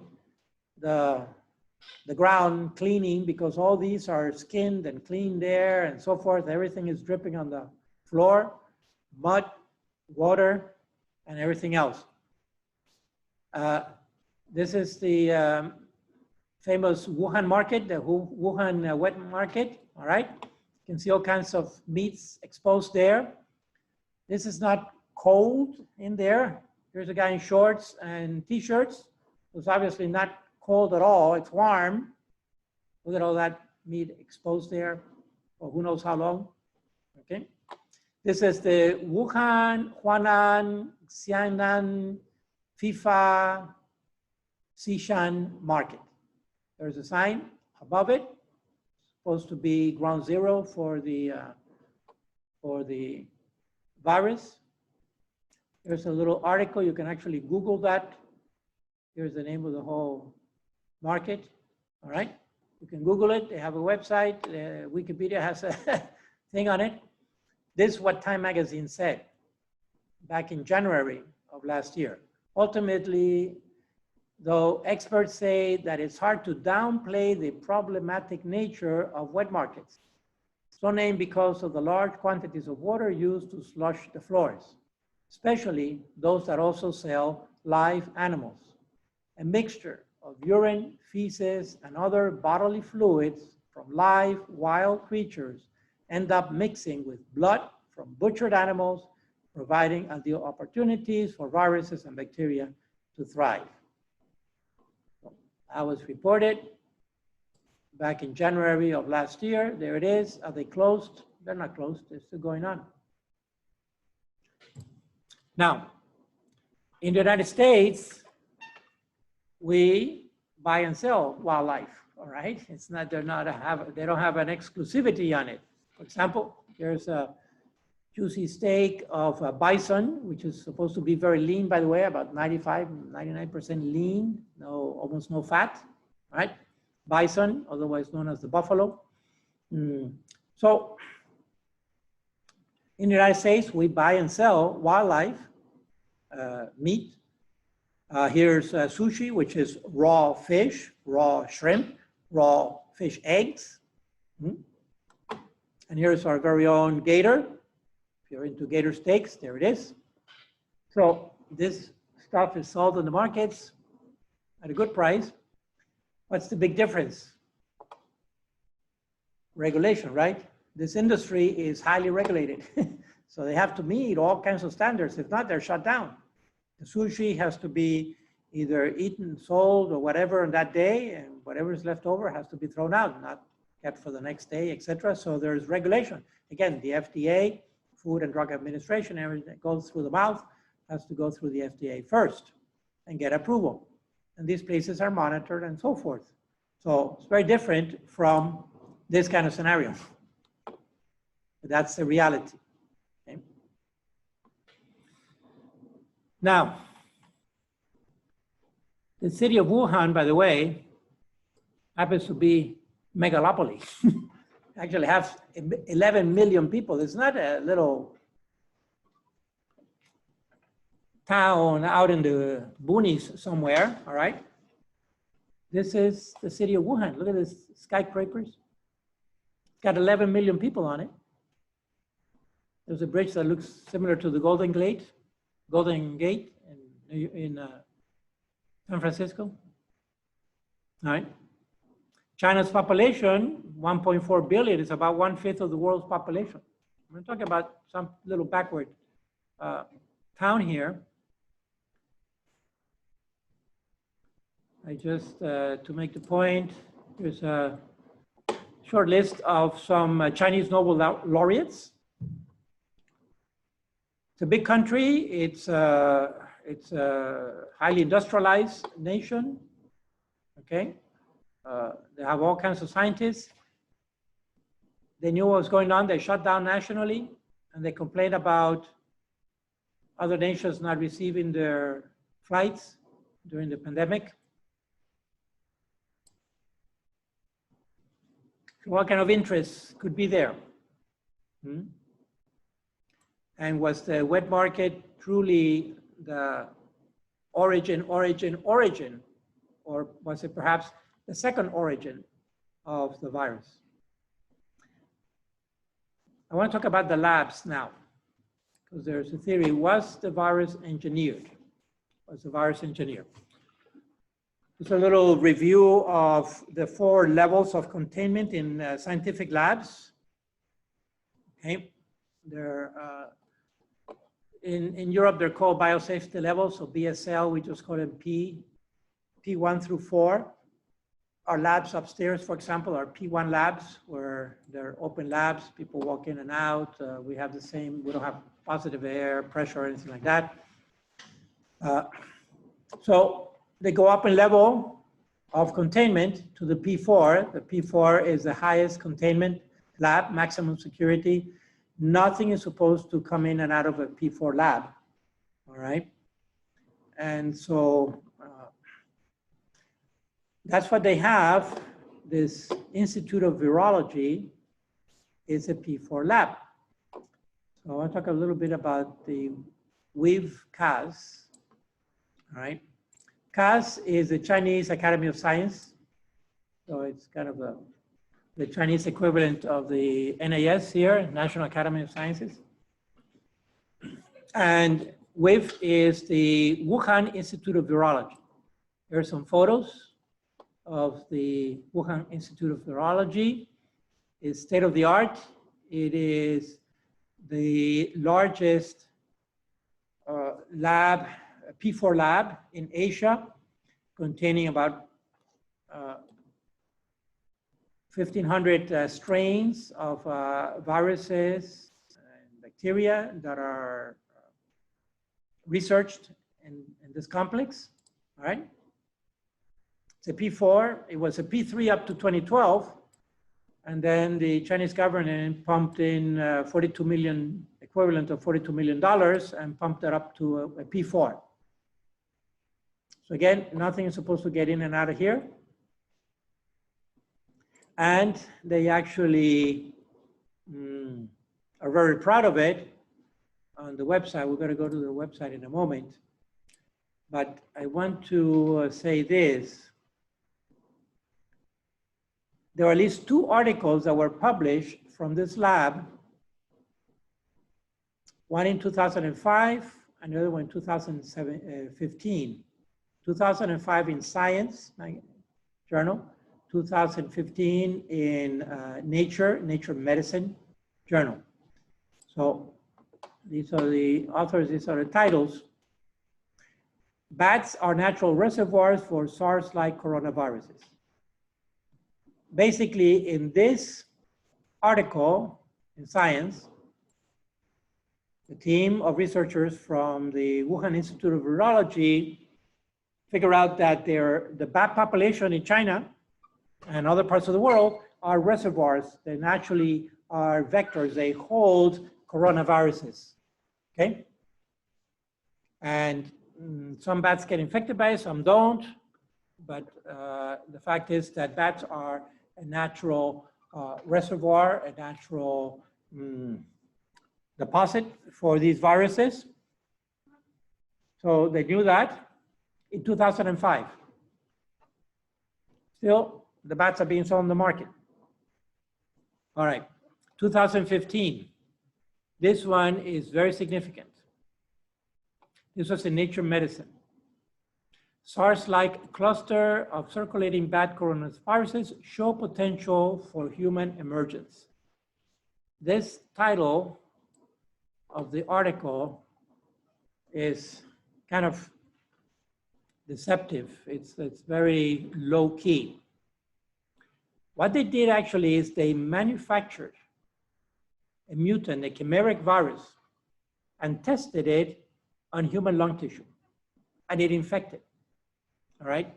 the ground, cleaning, because all these are skinned and cleaned there and so forth. Everything is dripping on the floor, mud, water, and everything else. This is the famous Wuhan market, the Wuhan wet market, all right? You can see all kinds of meats exposed there. This is not cold in there. Here's a guy in shorts and t-shirts. It's obviously not cold at all, it's warm. Look at all that meat exposed there for who knows how long, okay? This is the Wuhan, Huanan, Xianan, FIFA, Xishan market. There's a sign above it, supposed to be ground zero for the virus. There's a little article, you can actually Google that. Here's the name of the whole market, all right? You can Google it, they have a website, Wikipedia has a thing on it. This is what Time magazine said back in January of last year. Ultimately, though experts say that it's hard to downplay the problematic nature of wet markets. So named because of the large quantities of water used to slush the floors, especially those that also sell live animals. A mixture of urine, feces, and other bodily fluids from live wild creatures end up mixing with blood from butchered animals, providing ideal opportunities for viruses and bacteria to thrive. That was reported back in January of last year. There it is. Are they closed? They're not closed. They're still going on. Now, in the United States, we buy and sell wildlife, all right? It's not, they don't have an exclusivity on it. For example, there's a juicy steak of a bison, which is supposed to be very lean, by the way, about 95, 99% lean, almost no fat, right? Bison, otherwise known as the buffalo. So in the United States, we buy and sell wildlife, meat. Here's sushi, which is raw fish, raw shrimp, raw fish eggs. And here's our very own gator. If you're into gator steaks, there it is. So this stuff is sold in the markets at a good price. What's the big difference? Regulation, right? This industry is highly regulated. So they have to meet all kinds of standards. If not, they're shut down. The sushi has to be either eaten, sold, or whatever on that day, and whatever is left over has to be thrown out, not kept for the next day, etc. So there's regulation. Again, the FDA, Food and Drug Administration, everything that goes through the mouth has to go through the FDA first and get approval. And these places are monitored and so forth. So it's very different from this kind of scenario. But that's the reality. Okay? Now, the city of Wuhan, by the way, happens to be megalopoly. Actually has 11 million people. It's not a little town out in the boonies somewhere, all right? This is the city of Wuhan. Look at this skyscrapers. It's got 11 million people on it. There's a bridge that looks similar to the Golden Gate in San Francisco. All right. China's population, 1.4 billion, is about 1/5 of the world's population. I'm talking about some little backward town here. I just, to make the point, there's a short list of some Chinese Nobel laureates. It's a big country. It's a highly industrialized nation. Okay, they have all kinds of scientists. They knew what was going on. They shut down nationally, and they complained about other nations not receiving their flights during the pandemic. So what kind of interests could be there? And was the wet market truly the origin, or was it perhaps the second origin of the virus? I want to talk about the labs now, because there's a theory: was the virus engineered? Was the virus engineered? Just a little review of the 4 levels of containment in scientific labs. Okay, they're in Europe, they're called biosafety levels. So BSL, we just call them P1 through 4. Our labs upstairs, for example, are P1 labs, where they're open labs. People walk in and out. We have the same, we don't have positive air, pressure, or anything like that. So they go up in level of containment to the P4. The P4 is the highest containment lab, maximum security. Nothing is supposed to come in and out of a P4 lab, all right? And so that's what they have. This Institute of Virology is a P4 lab. So I want to talk a little bit about the WIV-CAS, all right? CAS is the Chinese Academy of Science. So it's kind of the Chinese equivalent of the NAS here, National Academy of Sciences. And WIV is the Wuhan Institute of Virology. There are some photos of the Wuhan Institute of Virology. It's state of the art. It is the largest lab, P4 lab in Asia, containing about 1,500 strains of viruses and bacteria that are researched in this complex, all right? It's a P4, it was a P3 up to 2012, and then the Chinese government pumped in 42 million, equivalent of $42 million, and pumped it up to a P4. So again, nothing is supposed to get in and out of here. And they actually are very proud of it on the website. We're going to go to the website in a moment. But I want to say this. There are at least 2 articles that were published from this lab, one in 2005, another one in 2015. 2005 in Science journal, 2015 in Nature Medicine journal. So these are the authors, these are the titles. Bats are natural reservoirs for SARS-like coronaviruses. Basically, in this article in Science, the team of researchers from the Wuhan Institute of Virology figure out that the bat population in China and other parts of the world are reservoirs. They naturally are vectors. They hold coronaviruses, okay? And some bats get infected by it, some don't. But the fact is that bats are a natural reservoir, a natural deposit for these viruses. So they knew that in 2005. Still, the bats are being sold on the market. All right, 2015. This one is very significant. This was in Nature Medicine. SARS-like cluster of circulating bad coronaviruses show potential for human emergence. This title of the article is kind of deceptive. It's very low key. What they did actually is they manufactured a mutant, a chimeric virus, and tested it on human lung tissue, and it infected. All right,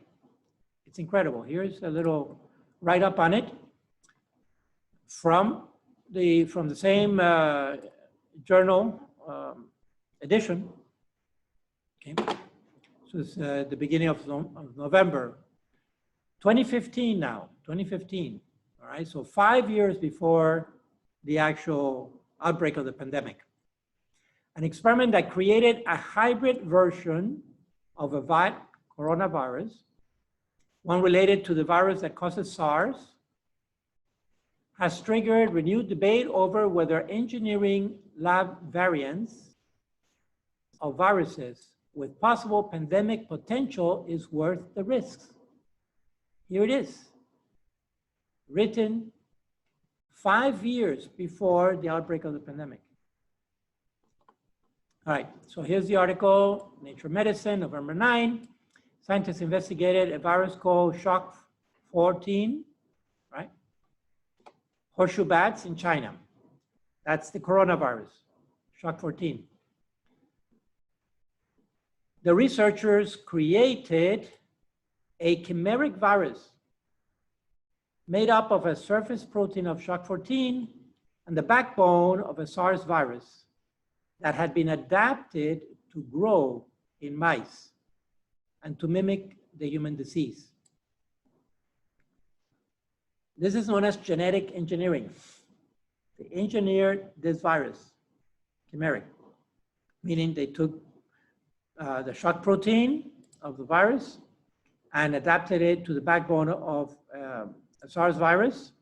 it's incredible. Here's a little write-up on it from the same journal edition. Okay, so it's the beginning of November, 2015 now, 2015. All right, so 5 years before the actual outbreak of the pandemic. An experiment that created a hybrid version of a coronavirus, one related to the virus that causes SARS, has triggered renewed debate over whether engineering lab variants of viruses with possible pandemic potential is worth the risks. Here it is, written 5 years before the outbreak of the pandemic. All right, so here's the article, Nature Medicine, November 9. Scientists investigated a virus called Shock 14, right? Horseshoe bats in China. That's the coronavirus, Shock 14. The researchers created a chimeric virus made up of a surface protein of Shock 14 and the backbone of a SARS virus that had been adapted to grow in mice and to mimic the human disease. This is known as genetic engineering. They engineered this virus, chimeric, meaning they took the shock protein of the virus and adapted it to the backbone of a SARS virus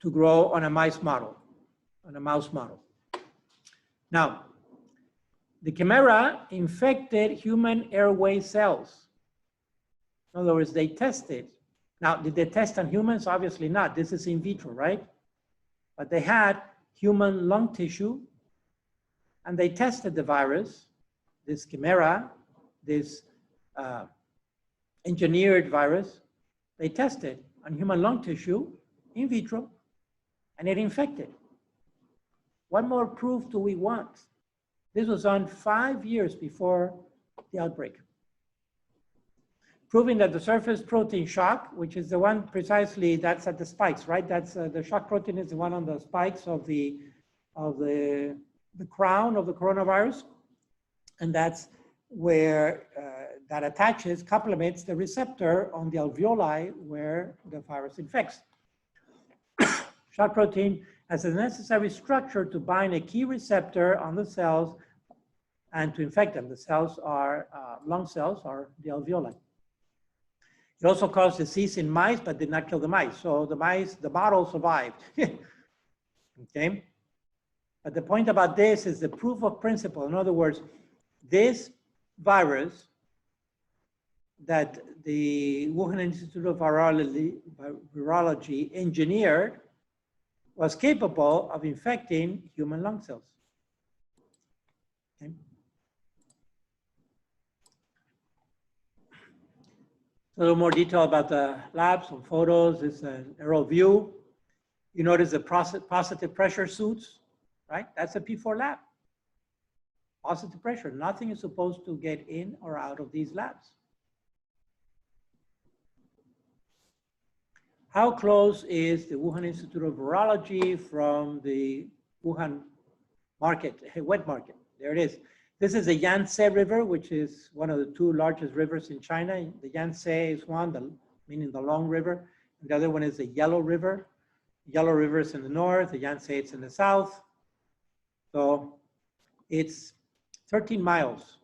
to grow on a mouse model. Now, the chimera infected human airway cells. In other words, they tested. Now, did they test on humans? Obviously not. This is in vitro, right? But they had human lung tissue, and they tested the virus, this chimera, this engineered virus. They tested on human lung tissue in vitro, and it infected. What more proof do we want? This was on 5 years before the outbreak, proving that the surface protein shock, which is the one precisely that's at the spikes, right? That's the shock protein is the one on the spikes of the crown of the coronavirus, and that's where that attaches, complements the receptor on the alveoli where the virus infects. Shock protein has a necessary structure to bind a key receptor on the cells and to infect them. The cells are lung cells, or the alveoli. It also caused disease in mice, but did not kill the mice. So the model survived. Okay. But the point about this is the proof of principle. In other words, this virus that the Wuhan Institute of Virology engineered was capable of infecting human lung cells. Okay. A little more detail about the lab, some photos. This is an aerial view. You notice the positive pressure suits, right? That's a P4 lab. Positive pressure. Nothing is supposed to get in or out of these labs. How close is the Wuhan Institute of Virology from the Wuhan market, wet market? There it is. This is the Yangtze River, which is one of the two largest rivers in China. The Yangtze is one, meaning the long river. And the other one is the Yellow River. The Yellow River is in the north, the Yangtze is in the south. So it's 13 miles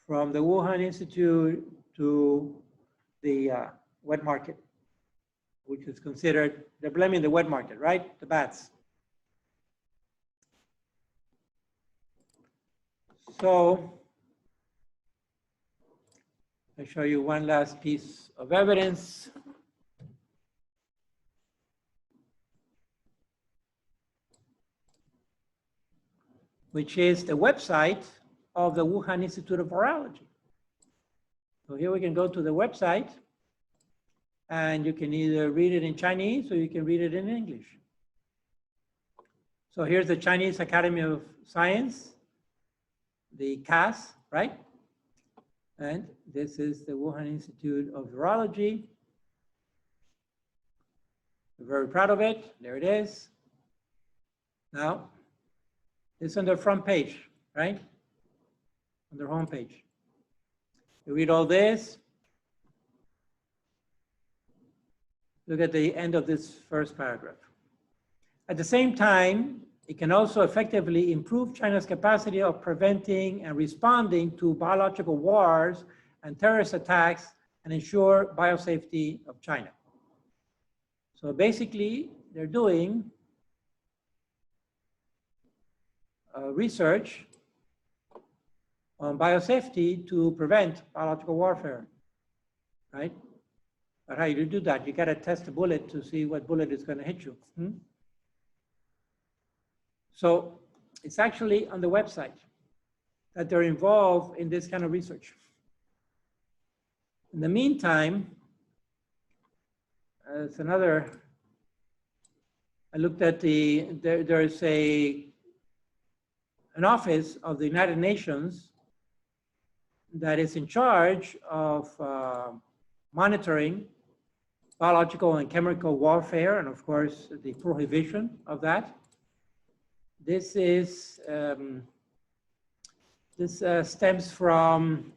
from the Wuhan Institute to the wet market, which is considered, they're blaming the wet market, right? The bats. So I'll show you one last piece of evidence. Which is the website of the Wuhan Institute of Virology. So here we can go to the website, and you can either read it in Chinese or you can read it in English. So here's the Chinese Academy of Science, the CAS, right? And this is the Wuhan Institute of Virology. We're very proud of it. There it is. Now, it's on their front page, right? On their homepage. You read all this. Look at the end of this first paragraph. At the same time, it can also effectively improve China's capacity of preventing and responding to biological wars and terrorist attacks and ensure biosafety of China. So basically, they're doing research on biosafety to prevent biological warfare, right? But how do you do that? You got to test a bullet to see what bullet is going to hit you. So it's actually on the website that they're involved in this kind of research. In the meantime, it's another, I looked at there's an office of the United Nations that is in charge of monitoring biological and chemical warfare, and of course, the prohibition of that. This is, stems from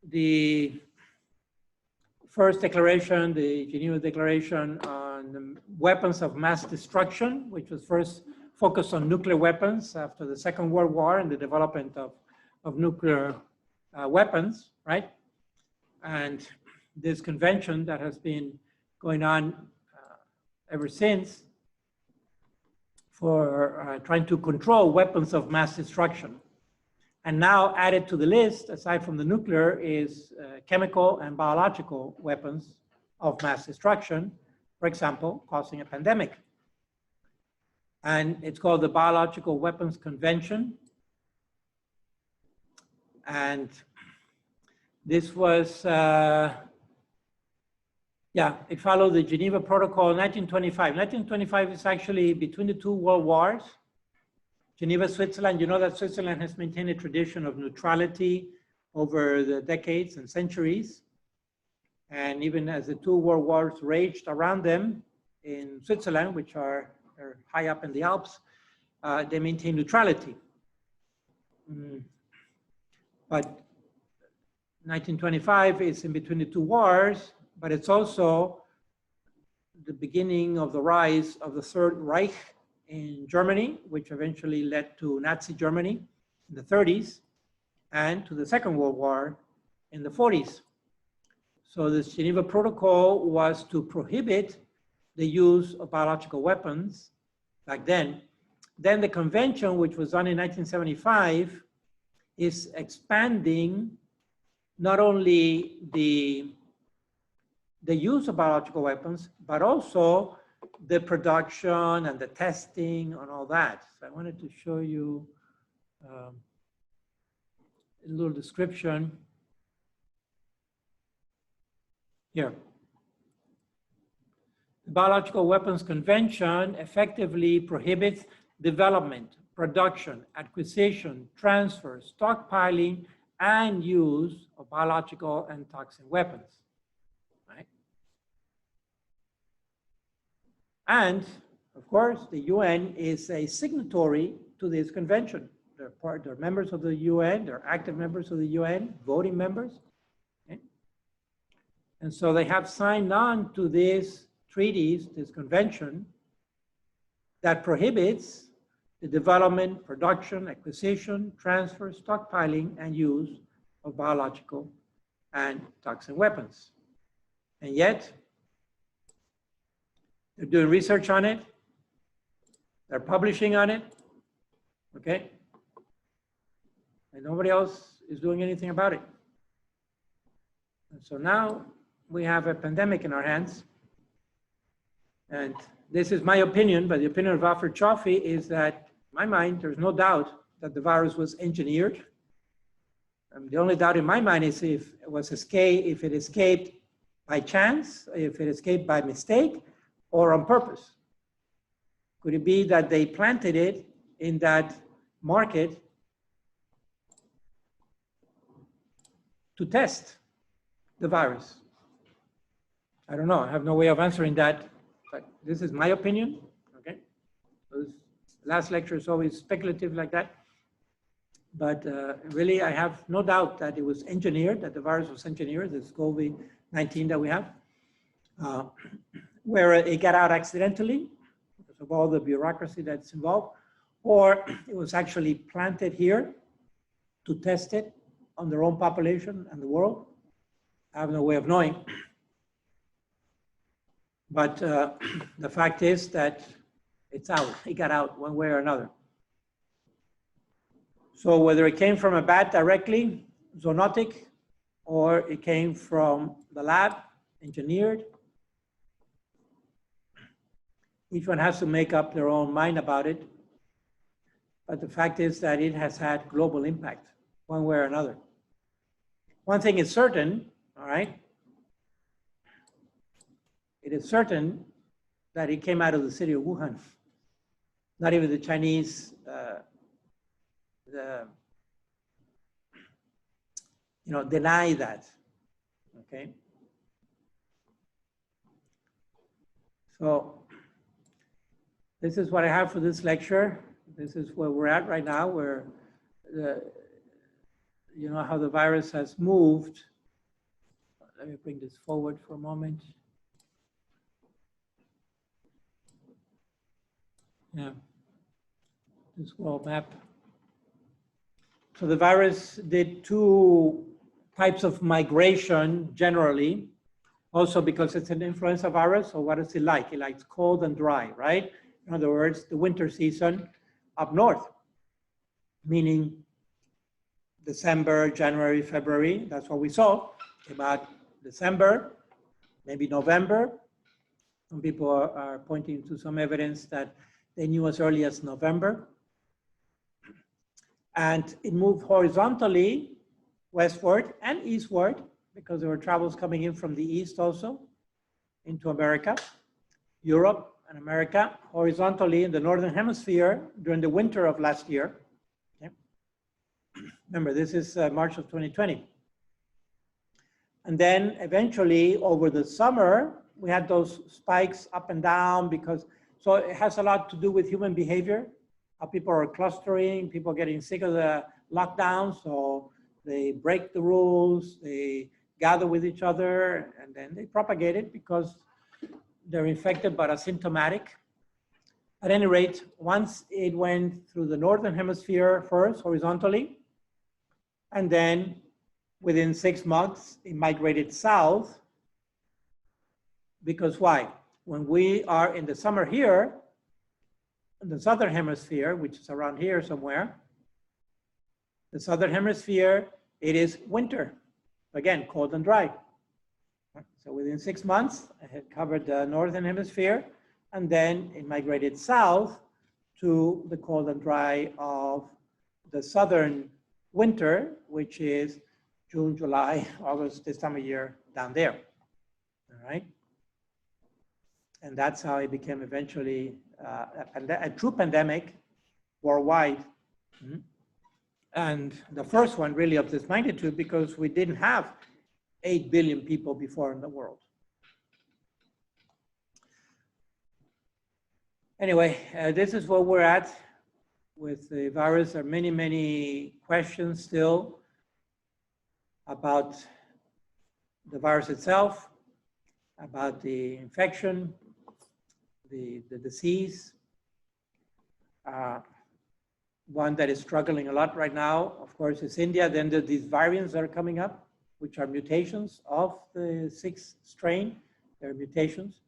the first declaration, the Geneva Declaration on Weapons of Mass Destruction, which was first focused on nuclear weapons after the Second World War and the development of nuclear weapons, right? And this convention that has been going on ever since for trying to control weapons of mass destruction. And now added to the list, aside from the nuclear, is chemical and biological weapons of mass destruction, for example, causing a pandemic. And it's called the Biological Weapons Convention. And this was, it followed the Geneva Protocol in 1925. 1925 is actually between the two world wars. Geneva, Switzerland, you know that Switzerland has maintained a tradition of neutrality over the decades and centuries. And even as the two world wars raged around them in Switzerland, which are high up in the Alps, they maintain neutrality. But 1925 is in between the two wars, but it's also the beginning of the rise of the Third Reich in Germany, which eventually led to Nazi Germany in the 30s and to the Second World War in the 40s. So this Geneva Protocol was to prohibit the use of biological weapons back then. Then the convention, which was done in 1975, is expanding not only the use of biological weapons, but also the production and the testing and all that. So I wanted to show you a little description here. The Biological Weapons Convention effectively prohibits development, production, acquisition, transfer, stockpiling, and use of biological and toxic weapons, right? And of course, the UN is a signatory to this convention. They're members of the UN, they're active members of the UN, voting members. Okay? And so they have signed on to these treaties, this convention, that prohibits the development, production, acquisition, transfer, stockpiling, and use of biological and toxic weapons. And yet, they're doing research on it, they're publishing on it, okay? And nobody else is doing anything about it. So now we have a pandemic in our hands. And this is my opinion, but the opinion of Alfred Chaffee is that, in my mind, there's no doubt that the virus was engineered. The only doubt in my mind is if it escaped by chance, if it escaped by mistake, or on purpose. Could it be that they planted it in that market to test the virus? I don't know. I have no way of answering that, but this is my opinion. Okay. Those last lecture is always speculative like that. But really, I have no doubt that it was engineered, that the virus was engineered, this COVID-19 that we have, where it got out accidentally because of all the bureaucracy that's involved, or it was actually planted here to test it on their own population and the world. I have no way of knowing. But the fact is that it's out. It got out one way or another. So whether it came from a bat directly, zoonotic, or it came from the lab, engineered, each one has to make up their own mind about it. But the fact is that it has had global impact, one way or another. One thing is certain, all right? It is certain that it came out of the city of Wuhan. Not even the Chinese, deny that, okay? So this is what I have for this lecture. This is where we're at right now, where how the virus has moved. Let me bring this forward for a moment. Yeah, this world map. So the virus did two types of migration generally, also because it's an influenza virus. So what is it like? It likes cold and dry, right? In other words, the winter season up north, meaning December, January, February. That's what we saw. About December, maybe November. Some people are pointing to some evidence that they knew as early as November. And it moved horizontally westward and eastward because there were travels coming in from the east also into America, Europe and America, horizontally in the northern hemisphere during the winter of last year. Okay. Remember, this is March of 2020. And then eventually over the summer, we had those spikes up and down so it has a lot to do with human behavior. How people are clustering, people are getting sick of the lockdown, so they break the rules, they gather with each other, and then they propagate it because they're infected but asymptomatic. At any rate, once it went through the northern hemisphere first, horizontally, and then within 6 months, it migrated south. Because why? When we are in the summer here, in the southern hemisphere, which is around here somewhere, the southern hemisphere, it is winter. Again, cold and dry. So within 6 months, I had covered the northern hemisphere, and then it migrated south to the cold and dry of the southern winter, which is June, July, August, this time of year down there. All right. And that's how it became eventually a true pandemic worldwide. Mm-hmm. And the first one really of this magnitude because we didn't have 8 billion people before in the world. Anyway, this is where we're at with the virus. There are many, many questions still about the virus itself, about the infection, the disease. One that is struggling a lot right now, of course, is India. Then there's these variants that are coming up, which are mutations of the 6th strain. They're mutations.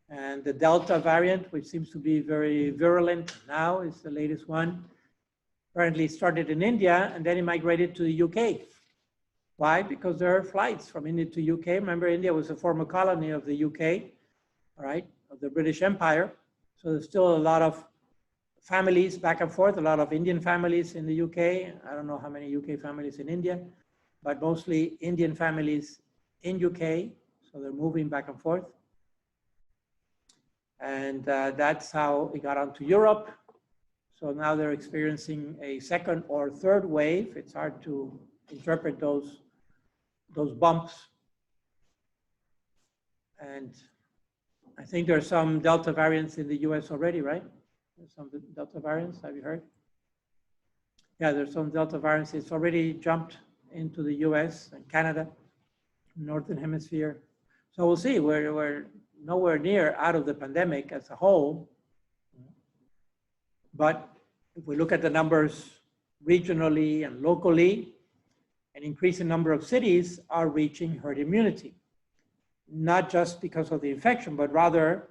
And the Delta variant, which seems to be very virulent now, is the latest one. Apparently started in India, and then it migrated to the UK. Why? Because there are flights from India to UK. Remember, India was a former colony of the UK, all right, of the British Empire. So there's still a lot of families back and forth, a lot of Indian families in the UK. I don't know how many UK families in India, but mostly Indian families in UK. So they're moving back and forth. And that's how it got onto Europe. So now they're experiencing a second or third wave. It's hard to interpret those bumps. And I think there's some Delta variants in the US already, right? There's some Delta variants, have you heard? Yeah, there's some Delta variants. It's already jumped into the US and Canada, Northern Hemisphere. So we'll see, we're nowhere near out of the pandemic as a whole. But if we look at the numbers regionally and locally, an increasing number of cities are reaching herd immunity, not just because of the infection, but rather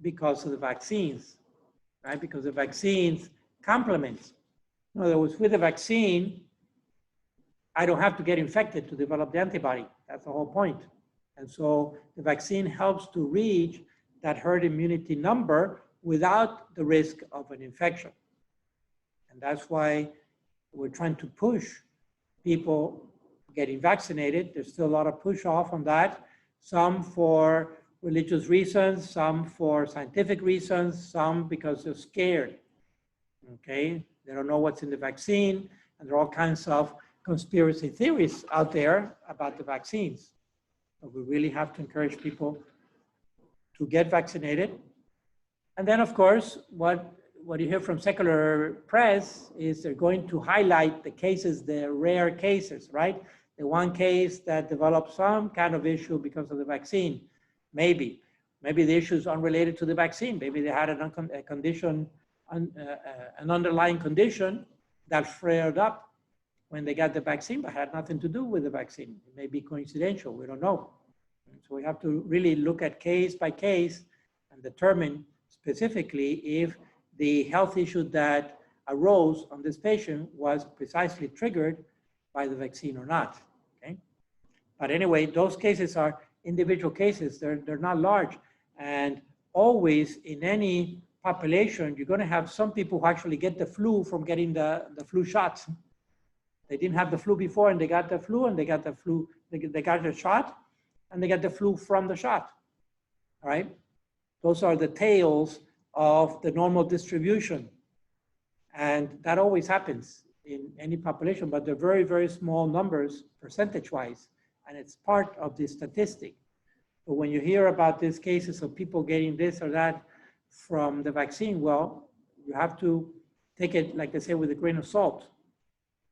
because of the vaccines, right? Because the vaccines complement. In other words, with the vaccine, I don't have to get infected to develop the antibody. That's the whole point. And so the vaccine helps to reach that herd immunity number without the risk of an infection. And that's why we're trying to push people getting vaccinated. There's still a lot of push off on that, some for religious reasons, some for scientific reasons, some because they're scared, okay? They don't know what's in the vaccine, and there are all kinds of conspiracy theories out there about the vaccines. But we really have to encourage people to get vaccinated. And then, of course, what you hear from secular press is they're going to highlight the cases, the rare cases, right? The one case that developed some kind of issue because of the vaccine, maybe the issue is unrelated to the vaccine. Maybe they had a condition, an underlying condition that flared up when they got the vaccine, but had nothing to do with the vaccine. It may be coincidental, we don't know. And so we have to really look at case by case and determine specifically if the health issue that arose on this patient was precisely triggered by the vaccine or not, okay? But anyway, those cases are individual cases. They're not large. And always in any population, you're gonna have some people who actually get the flu from getting the flu shots. They didn't have the flu before and they got the flu and they got the flu, they got the shot and they got the flu from the shot, all right? Those are the tails of the normal distribution. And that always happens in any population, but they're very, very small numbers percentage-wise, and it's part of the statistic. But when you hear about these cases of people getting this or that from the vaccine, well, you have to take it, like they say, with a grain of salt.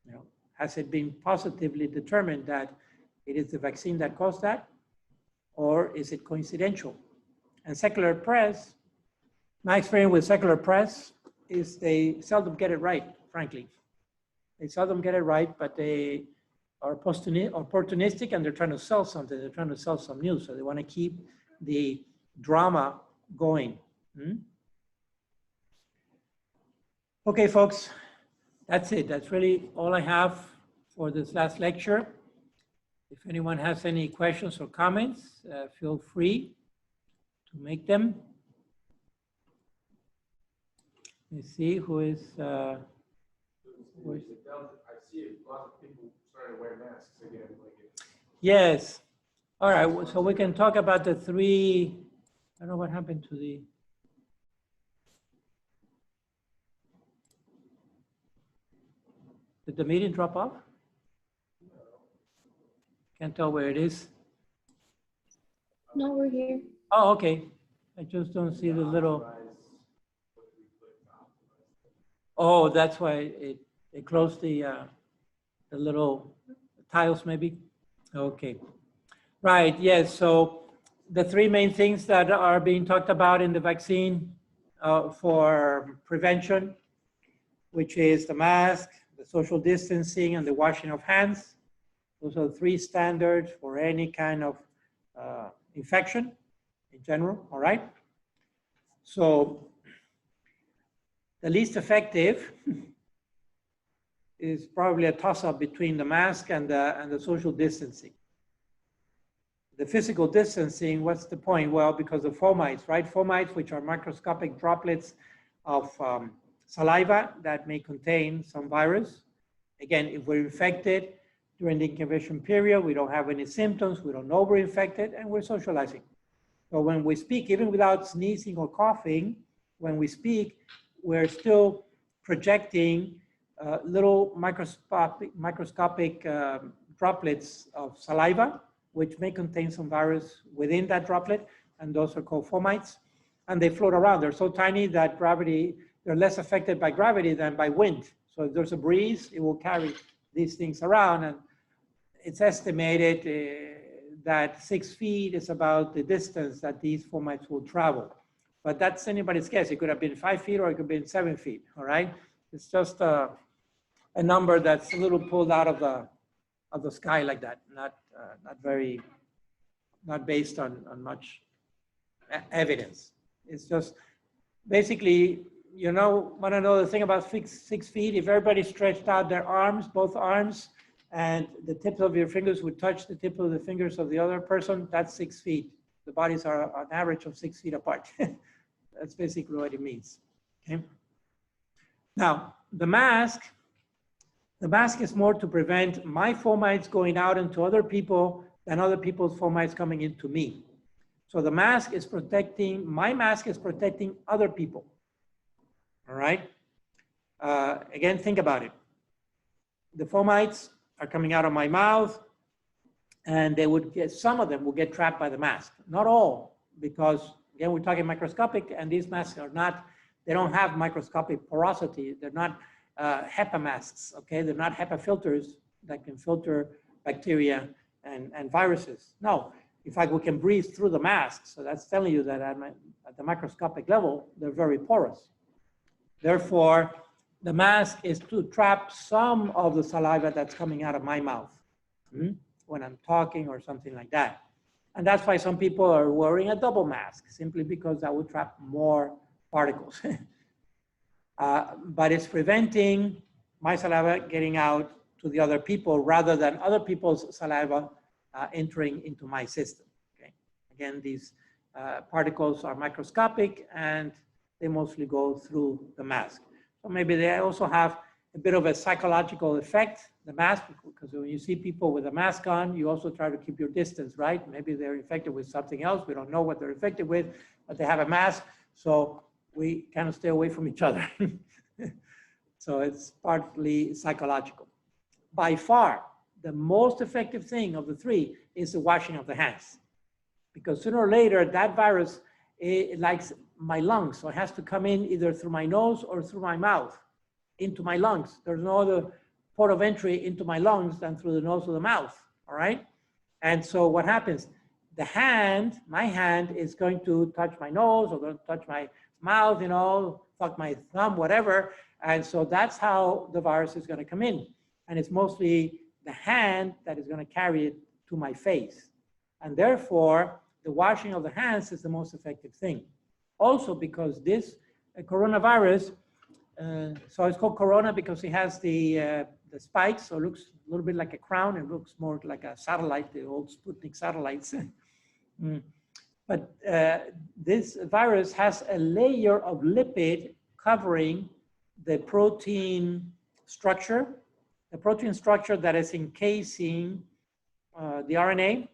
You know, has it been positively determined that it is the vaccine that caused that, or is it coincidental? And secular press, my experience with secular press is they seldom get it right, frankly. They seldom get it right, but they are opportunistic and they're trying to sell something. They're trying to sell some news. So they want to keep the drama going. Okay, folks, that's it. That's really all I have for this last lecture. If anyone has any questions or comments, feel free to make them. Let's see who is. I see a lot of people starting to wear masks again. Yes. All right. So we can talk about the three. I don't know what happened to the. Did the meeting drop off? Can't tell where it is. No, we're here. Oh, okay. I just don't see the little. Oh, that's why it closed the little tiles maybe. Okay. Right, yes. So the three main things that are being talked about in the vaccine for prevention, which is the mask, the social distancing, and the washing of hands. Those are the three standards for any kind of infection in general, all right? So the least effective is probably a toss-up between the mask and the social distancing. The physical distancing, what's the point? Well, because of fomites, right? Fomites, which are microscopic droplets of saliva that may contain some virus. Again, if we're infected during the incubation period, we don't have any symptoms, we don't know we're infected, and we're socializing. So when we speak, even without sneezing or coughing, when we speak, we're still projecting little microscopic droplets of saliva, which may contain some virus within that droplet, and those are called fomites. And they float around. They're so tiny that they're less affected by gravity than by wind. So if there's a breeze, it will carry these things around. And it's estimated that 6 feet is about the distance that these fomites will travel. But that's anybody's guess. It could have been 5 feet or it could have been 7 feet, all right? It's just a number that's a little pulled out of the sky like that, not based on much evidence. It's just basically, want to know the thing about 6 feet? If everybody stretched out their arms, both arms, and the tips of your fingers would touch the tip of the fingers of the other person, that's 6 feet. The bodies are an average of 6 feet apart. That's basically what it means. Okay. Now, the mask is more to prevent my fomites going out into other people than other people's fomites coming into me. So the mask is protecting, my mask is protecting other people. All right. Again, think about it. The fomites are coming out of my mouth, and some of them will get trapped by the mask. Not all, because again, we're talking microscopic, and these masks they don't have microscopic porosity. They're not HEPA masks, okay? They're not HEPA filters that can filter bacteria and viruses. No, in fact, we can breathe through the mask. So that's telling you that at the microscopic level, they're very porous. Therefore, the mask is to trap some of the saliva that's coming out of my mouth when I'm talking or something like that. And that's why some people are wearing a double mask, simply because that would trap more particles. But it's preventing my saliva getting out to the other people rather than other people's saliva entering into my system. Okay. Again, these particles are microscopic and they mostly go through the mask. So maybe they also have a bit of a psychological effect, the mask, because when you see people with a mask on, you also try to keep your distance, right? Maybe they're infected with something else. We don't know what they're infected with, but they have a mask. So we kind of stay away from each other. So it's partly psychological. By far, the most effective thing of the three is the washing of the hands. Because sooner or later, that virus, it likes my lungs. So it has to come in either through my nose or through my mouth into my lungs. There's no other port of entry into my lungs than through the nose or the mouth, all right? And so what happens? The hand, my hand is going to touch my nose or going to touch my mouth, fuck my thumb, whatever. And so that's how the virus is going to come in. And it's mostly the hand that is going to carry it to my face. And therefore, the washing of the hands is the most effective thing. Also because this coronavirus, so it's called corona because it has the spikes, so it looks a little bit like a crown. It looks more like a satellite, the old Sputnik satellites. But this virus has a layer of lipid covering the protein structure that is encasing the RNA.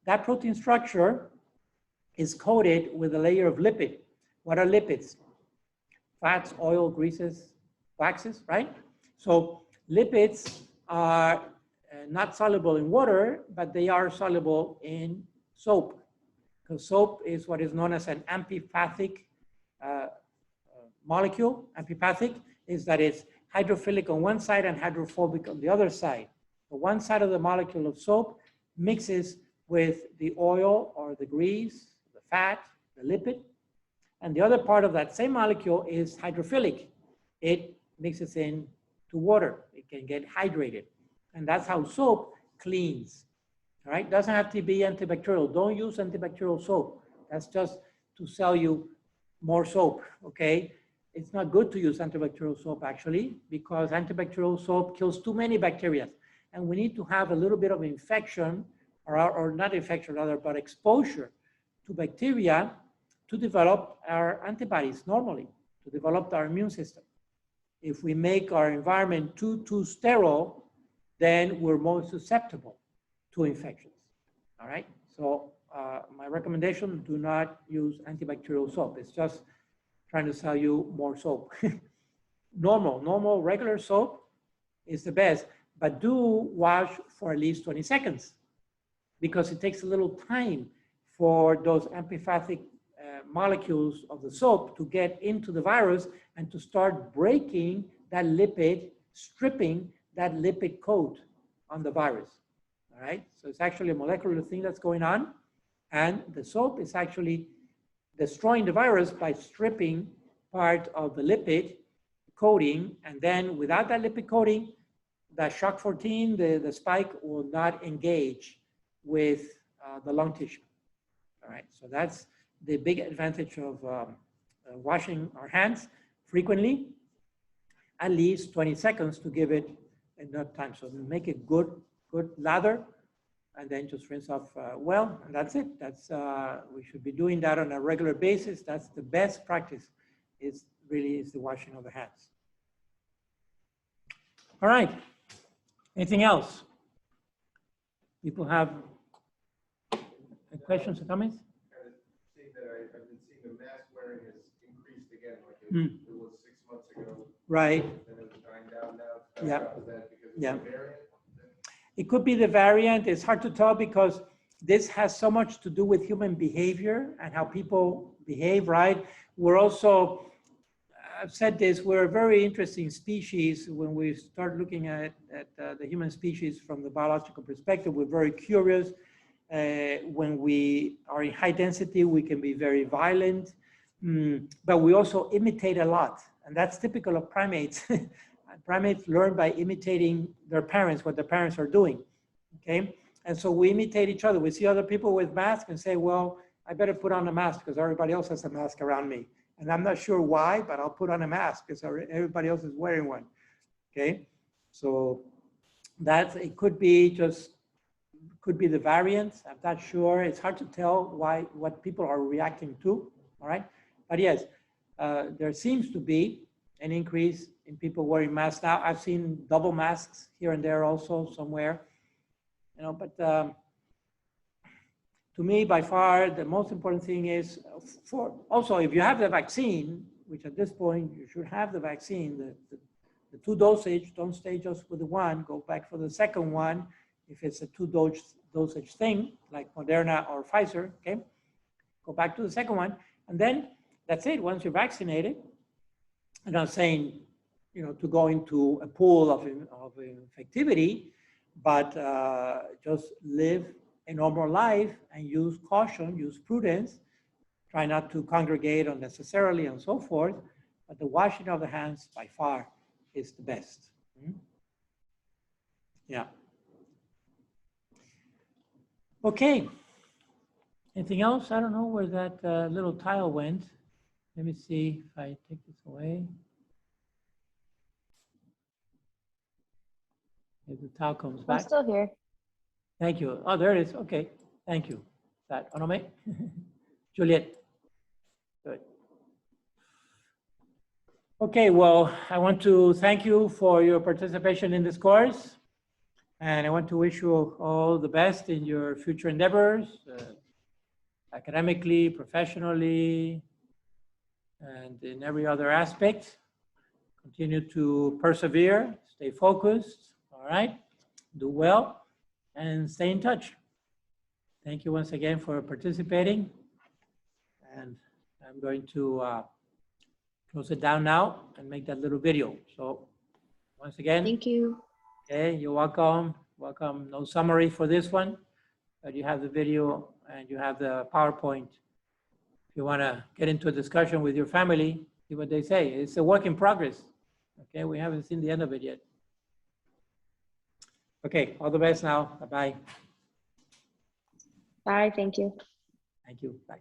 That protein structure is coated with a layer of lipid. What are lipids? Fats, oil, greases, waxes, right? So lipids are not soluble in water, but they are soluble in soap. Because soap is what is known as an amphipathic molecule. Amphipathic is that it's hydrophilic on one side and hydrophobic on the other side. The one side of the molecule of soap mixes with the oil or the grease, the fat, the lipid. And the other part of that same molecule is hydrophilic. It mixes in to water. It can get hydrated. And that's how soap cleans. All right, doesn't have to be antibacterial. Don't use antibacterial soap. That's just to sell you more soap, okay? it's not good to use antibacterial soap actually, because antibacterial soap kills too many bacteria. And we need to have a little bit of infection, or not infection rather, but exposure to bacteria to develop our antibodies normally, to develop our immune system. If we make our environment too sterile, then we're more susceptible to infections, all right? So my recommendation, do not use antibacterial soap. It's just trying to sell you more soap. Normal, regular soap is the best, but do wash for at least 20 seconds because it takes a little time for those amphipathic molecules of the soap to get into the virus and to start breaking that lipid, stripping that lipid coat on the virus, all right? So it's actually a molecular thing that's going on, and the soap is actually destroying the virus by stripping part of the lipid coating, and then without that lipid coating, the shock 14, the spike will not engage with the lung tissue, all right? So that's the big advantage of washing our hands frequently, at least 20 seconds to give it enough time. So make a good lather, and then just rinse off well, and that's it. That's we should be doing that on a regular basis. That's the best practice. Is the washing of the hands. All right. Anything else? People have questions or comments? I've been seeing the mask wearing has increased again, like it was 6 months ago. Right. And it was dying down now. Yeah. Is that because of Yeah. the variant? It could be the variant. It's hard to tell because this has so much to do with human behavior and how people behave, right? We're also, I've said this, we're a very interesting species when we start looking at the human species from the biological perspective. We're very curious. When we are in high density, we can be very violent, but we also imitate a lot. And that's typical of primates. Primates learn by imitating their parents, what their parents are doing, okay? And so we imitate each other. We see other people with masks and say, well, I better put on a mask because everybody else has a mask around me. And I'm not sure why, but I'll put on a mask because everybody else is wearing one, okay? So that, it could be the variants. I'm not sure. It's hard to tell what people are reacting to, all right? But yes, there seems to be an increase in people wearing masks now. I've seen double masks here and there also somewhere, you know, but to me, by far, the most important thing is also, if you have the vaccine, which at this point, you should have the vaccine, the 2 dosage, don't stay just with the 1, go back for the second one. If it's a 2 dosage thing, like Moderna or Pfizer, okay? Go back to the second one, and then that's it. Once you're vaccinated, I'm not saying, you know, to go into a pool of infectivity, but just live a normal life and use caution, use prudence, try not to congregate unnecessarily and so forth, but the washing of the hands by far is the best. Yeah. Okay. Anything else? I don't know where that little tile went. Let me see if I take this away. If the tile comes back. I'm still here. Thank you. Oh, there it is. Okay. Thank you. That Onome? Juliet. Good. Okay, well, I want to thank you for your participation in this course. And I want to wish you all the best in your future endeavors, academically, professionally, and in every other aspect. Continue to persevere, stay focused, all right? Do well, and stay in touch. Thank you once again for participating. And I'm going to close it down now and make that little video. So once again. Thank you. Okay, you're welcome. Welcome. No summary for this one, but you have the video and you have the PowerPoint. If you want to get into a discussion with your family, see what they say. It's a work in progress. Okay, we haven't seen the end of it yet. Okay, all the best now. Bye-bye. Bye. Thank you. Thank you. Bye.